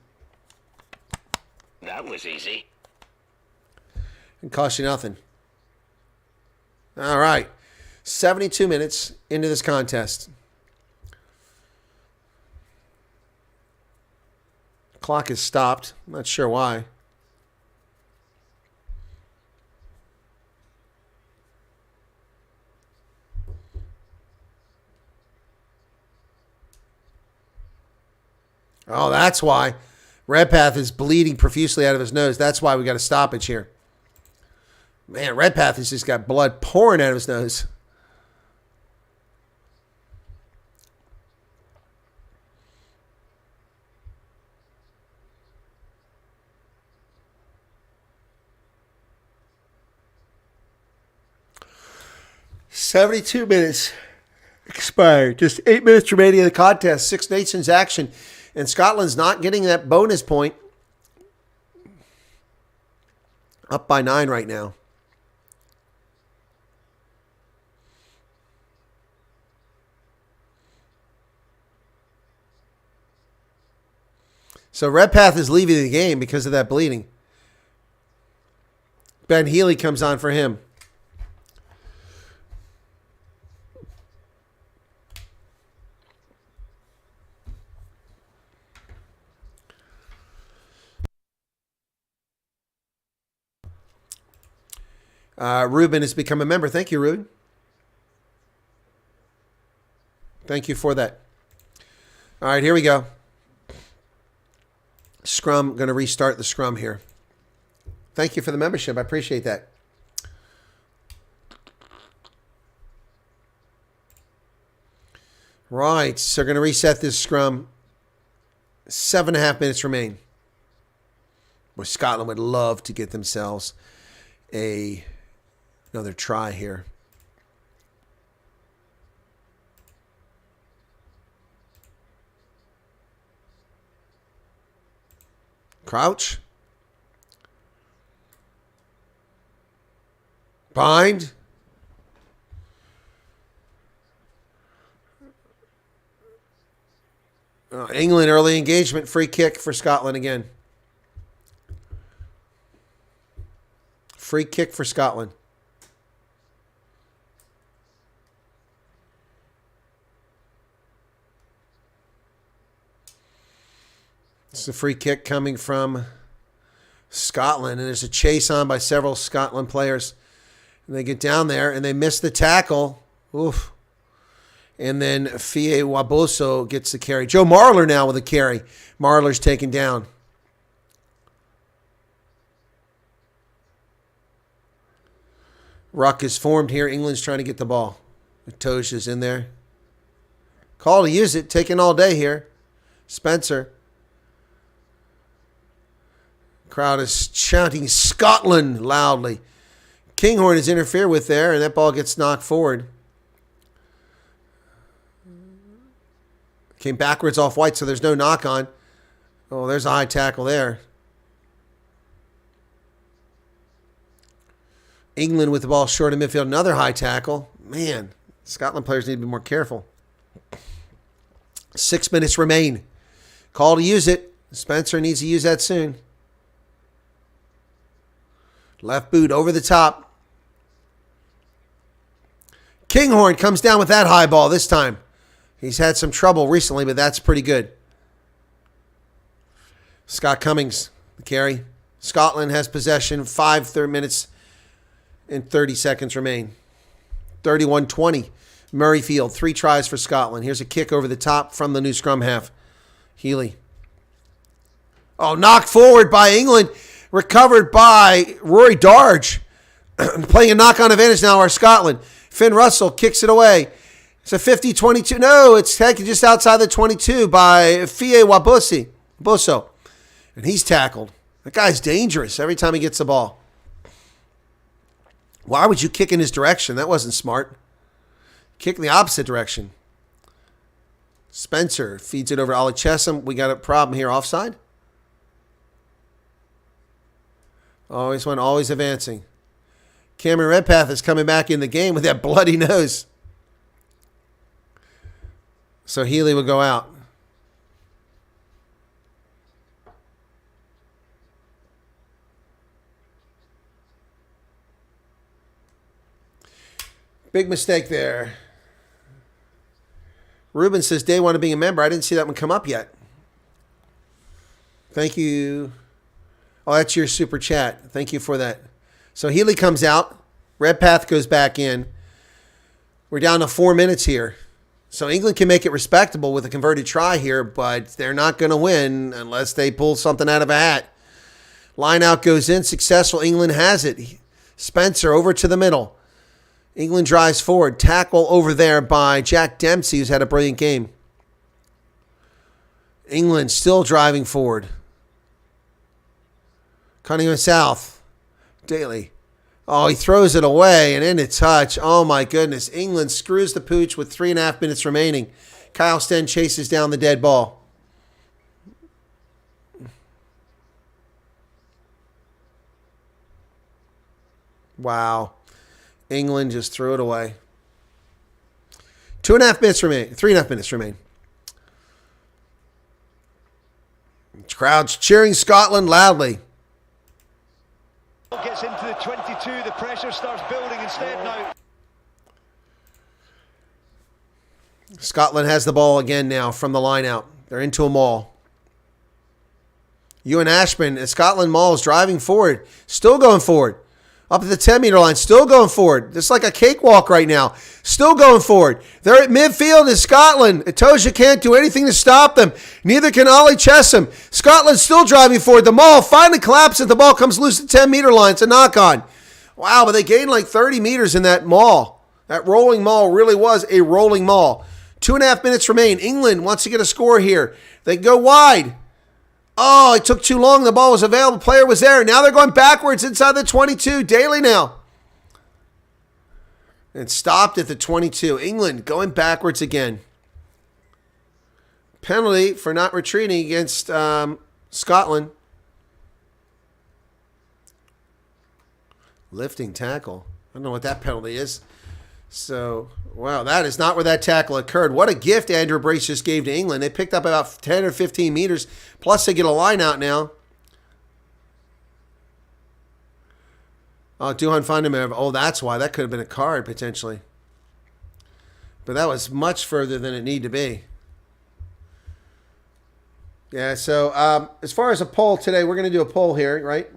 Speaker 5: That was easy.
Speaker 1: It cost you nothing. All right. 72 minutes into this contest. Clock is stopped. I'm not sure why. Oh, that's why. Redpath is bleeding profusely out of his nose. That's why we got a stoppage here. Man, Redpath has just got blood pouring out of his nose. "72 minutes expired. Just 8 minutes remaining in the contest. Six Nations action. And Scotland's not getting that bonus point. Up by 9 right now. So Redpath is leaving the game because of that bleeding. Ben Healy comes on for him. Ruben has become a member. Thank you, Ruben. Thank you for that. All right, here we go. Scrum, going to restart the scrum here. Thank you for the membership. I appreciate that. Right, so going to reset this scrum. 7.5 minutes remain. Boy, Scotland would love to get themselves another try here. Crouch. Bind. England early engagement. Free kick for Scotland again. Free kick for Scotland. It's a free kick coming from Scotland, and there's a chase on by several Scotland players. And they get down there, and they miss the tackle. Oof. And then Fie Waboso gets the carry. Joe Marler now with a carry. Marler's taken down. Ruck is formed here. England's trying to get the ball. Tosh is in there. Call to use it. Taking all day here. Spencer. Crowd is chanting Scotland loudly. Kinghorn is interfered with there, and that ball gets knocked forward. Came backwards off White, so there's no knock on. Oh, there's a high tackle there. England with the ball short of midfield. Another high tackle. Man, Scotland players need to be more careful. 6 minutes remain. Call to use it. Spencer needs to use that soon. Left boot over the top. Kinghorn comes down with that high ball this time. He's had some trouble recently, but that's pretty good. Scott Cummings, the carry. Scotland has possession. 5 minutes and 30 seconds remain. 31-20. Murrayfield, 3 tries for Scotland. Here's a kick over the top from the new scrum half. Healy. Oh, knocked forward by England. Recovered by Rory Darge. Playing a knock-on advantage now are Scotland. Finn Russell kicks it away. It's a 50-22. No, it's taken just outside the 22 by Fie Bosso. And he's tackled. That guy's dangerous every time he gets the ball. Why would you kick in his direction? That wasn't smart. Kick in the opposite direction. Spencer feeds it over Ollie Chesham. We got a problem here. Offside? Always advancing. Cameron Redpath is coming back in the game with that bloody nose. So Healy will go out. Big mistake there. Ruben says, day one of being a member. I didn't see that one come up yet. Thank you. Oh, that's your super chat. Thank you for that. So Healy comes out. Redpath goes back in. We're down to 4 minutes here. So England can make it respectable with a converted try here, but they're not going to win unless they pull something out of a hat. Line out goes in. Successful. England has it. Spencer over to the middle. England drives forward. Tackle over there by Jack Dempsey, who's had a brilliant game. England still driving forward. Cunningham South. Daly. Oh, he throws it away and into touch. Oh, my goodness. England screws the pooch with 3.5 minutes remaining. Kyle Sten chases down the dead ball. Wow. England just threw it away. 2.5 minutes remain. 3.5 minutes remain. Crowds cheering Scotland loudly.
Speaker 4: Gets into the 22. The pressure starts building instead now.
Speaker 1: Scotland has the ball again now from the line out. They're into a maul. Ewan Ashman, Scotland maul is driving forward. Still going forward. Up at the 10-meter line, still going forward. Just like a cakewalk right now. Still going forward. They're at midfield in Scotland. Itoja can't do anything to stop them. Neither can Ollie Chesham. Scotland's still driving forward. The maul finally collapses. The ball comes loose at the 10-meter line. It's a knock-on. Wow, but they gained like 30 meters in that maul. That rolling maul really was a rolling maul. 2.5 minutes remain. England wants to get a score here. They go wide. Oh, it took too long. The ball was available. Player was there. Now they're going backwards inside the 22. Daly now. And stopped at the 22. England going backwards again. Penalty for not retreating against Scotland. Lifting tackle. I don't know what that penalty is. So, wow, that is not where that tackle occurred. What a gift Andrew Brace just gave to England. They picked up about 10 or 15 meters. Plus, they get a line out now. Oh, Duhan Fundermeer. Oh, that's why. That could have been a card, potentially. But that was much further than it needed to be. Yeah, so as far as a poll today, we're going to do a poll here, right?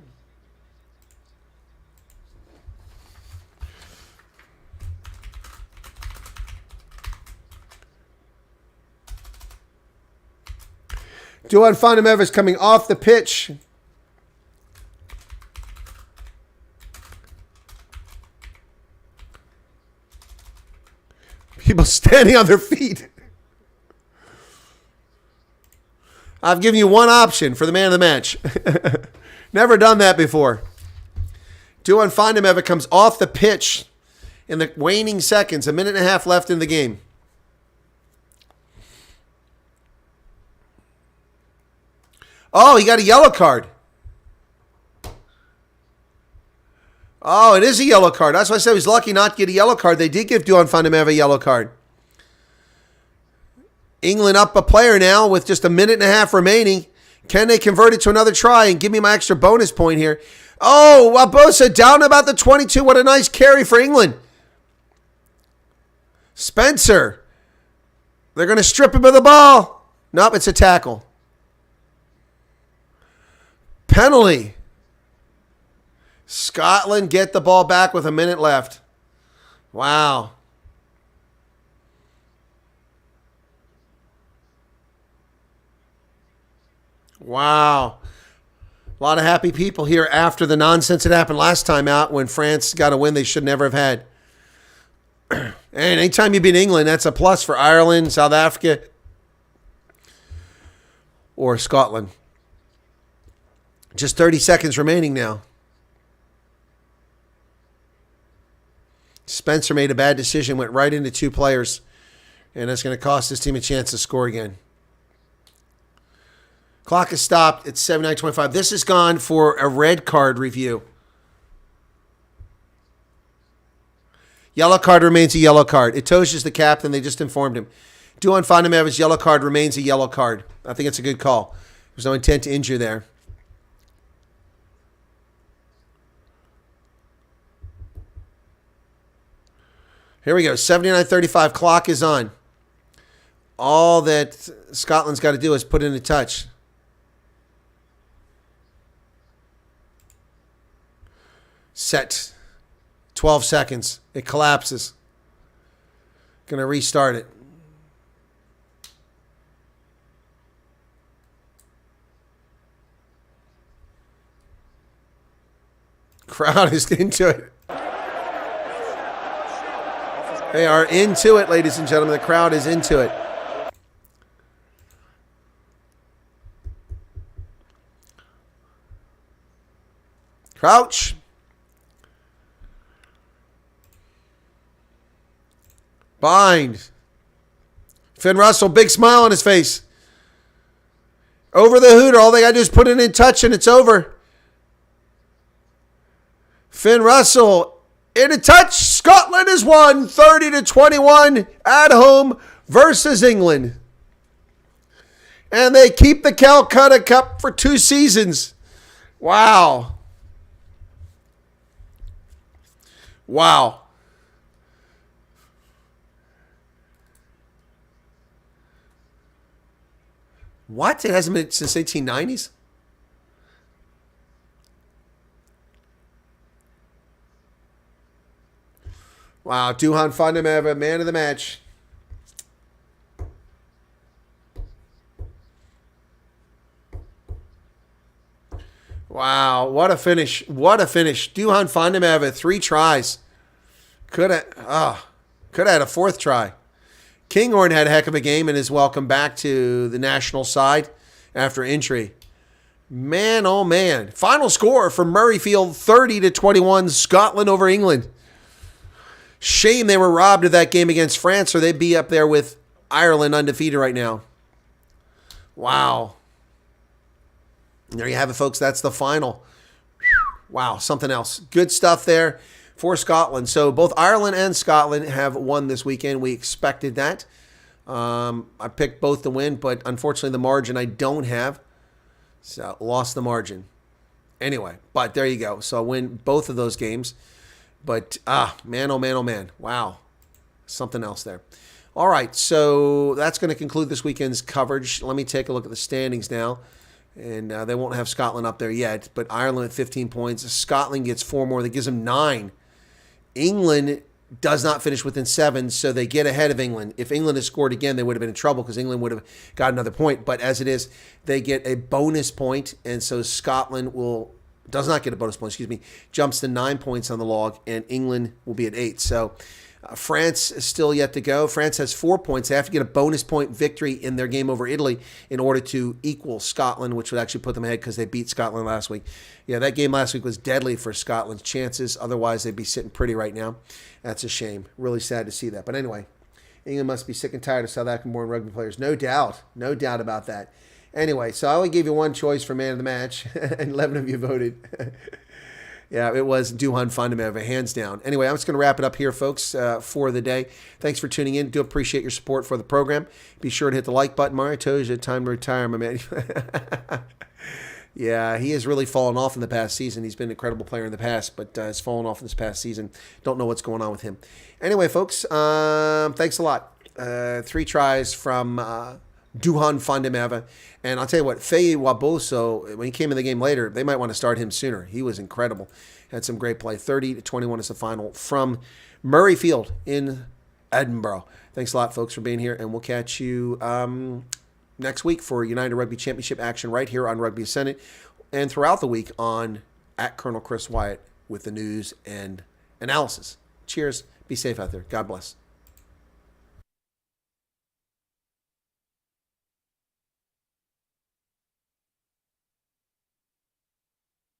Speaker 1: Duhan Fundermeer is coming off the pitch. People standing on their feet. I've given you one option for the man of the match. Never done that before. Duhan Vandemever comes off the pitch in the waning seconds, a minute and a half left in the game. Oh, he got a yellow card. Oh, it is a yellow card. That's why I said he was lucky not to get a yellow card. They did give Duhan Vandemever a yellow card. England up a player now with just a minute and a half remaining. Can they convert it to another try and give me my extra bonus point here? Oh, Wabosa down about the 22. What a nice carry for England. Spencer. They're going to strip him of the ball. Nope, it's a tackle. Penalty. Scotland get the ball back with a minute left. Wow. Wow. A lot of happy people here after the nonsense that happened last time out when France got a win they should never have had. And anytime you beat England, that's a plus for Ireland, South Africa, or Scotland. Just 30 seconds remaining now. Spencer made a bad decision, went right into two players, and that's going to cost his team a chance to score again. Clock is stopped at 79:25. This has gone for a red card review. Yellow card remains a yellow card. Itoja's the captain. They just informed him. Duhan Vandemever's yellow card remains a yellow card. I think it's a good call. There's no intent to injure there. Here we go. 79:35. Clock is on. All that Scotland's got to do is put in a touch. Set. 12 seconds. It collapses. Going to restart it. Crowd is into it. They are into it, ladies and gentlemen. The crowd is into it. Crouch. Bind. Finn Russell, big smile on his face. Over the hooter. All they got to do is put it in touch and it's over. Finn Russell in a touch. Scotland has won 30-21 at home versus England. And they keep the Calcutta Cup for 2 seasons. Wow. Wow. What? It hasn't been since 1890s? Wow. Duhan Vandemever, man of the match. Wow. What a finish. What a finish. Duhan Vandemever, 3 tries. Could have had a 4th try. Kinghorn had a heck of a game and is welcome back to the national side after injury. Man, oh man. Final score for Murrayfield, 30-21, Scotland over England. Shame they were robbed of that game against France or they'd be up there with Ireland undefeated right now. Wow. There you have it, folks. That's the final. Wow, something else. Good stuff there for Scotland. So both Ireland and Scotland have won this weekend. We expected that. I picked both to win, but unfortunately the margin I don't have. So lost the margin. Anyway, but there you go. So I win both of those games. But, man, oh, man, oh, man. Wow. Something else there. All right, so that's going to conclude this weekend's coverage. Let me take a look at the standings now. And they won't have Scotland up there yet, but Ireland at 15 points. Scotland gets 4 more. That gives them 9. England does not finish within 7, so they get ahead of England. If England had scored again, they would have been in trouble because England would have got another point. But as it is, they get a bonus point, and so Scotland will does not get a bonus point, excuse me, jumps to 9 points on the log, and England will be at 8. So France is still yet to go. France has 4 points. They have to get a bonus point victory in their game over Italy in order to equal Scotland, which would actually put them ahead because they beat Scotland last week. Yeah, that game last week was deadly for Scotland's chances. Otherwise, they'd be sitting pretty right now. That's a shame. Really sad to see that. But anyway, England must be sick and tired of South African-born rugby players. No doubt. No doubt about that. Anyway, so I only gave you one choice for man of the match, and 11 of you voted. Yeah, it was Duhan Fundamental, hands down. Anyway, I'm just going to wrap it up here, folks, for the day. Thanks for tuning in. Do appreciate your support for the program. Be sure to hit the like button. Mario told you, time to retire, my man. Yeah, he has really fallen off in the past season. He's been an incredible player in the past, but has fallen off in this past season. Don't know what's going on with him. Anyway, folks, thanks a lot. 3 tries from Duhan Fundamental. And I'll tell you what, Faye Waboso, when he came in the game later, they might want to start him sooner. He was incredible. Had some great play. 30-21 is the final from Murrayfield in Edinburgh. Thanks a lot, folks, for being here, and we'll catch you next week for United Rugby Championship action right here on Rugby Senate, and throughout the week on @Colonel Chris Wyatt with the news and analysis. Cheers. Be safe out there. God bless.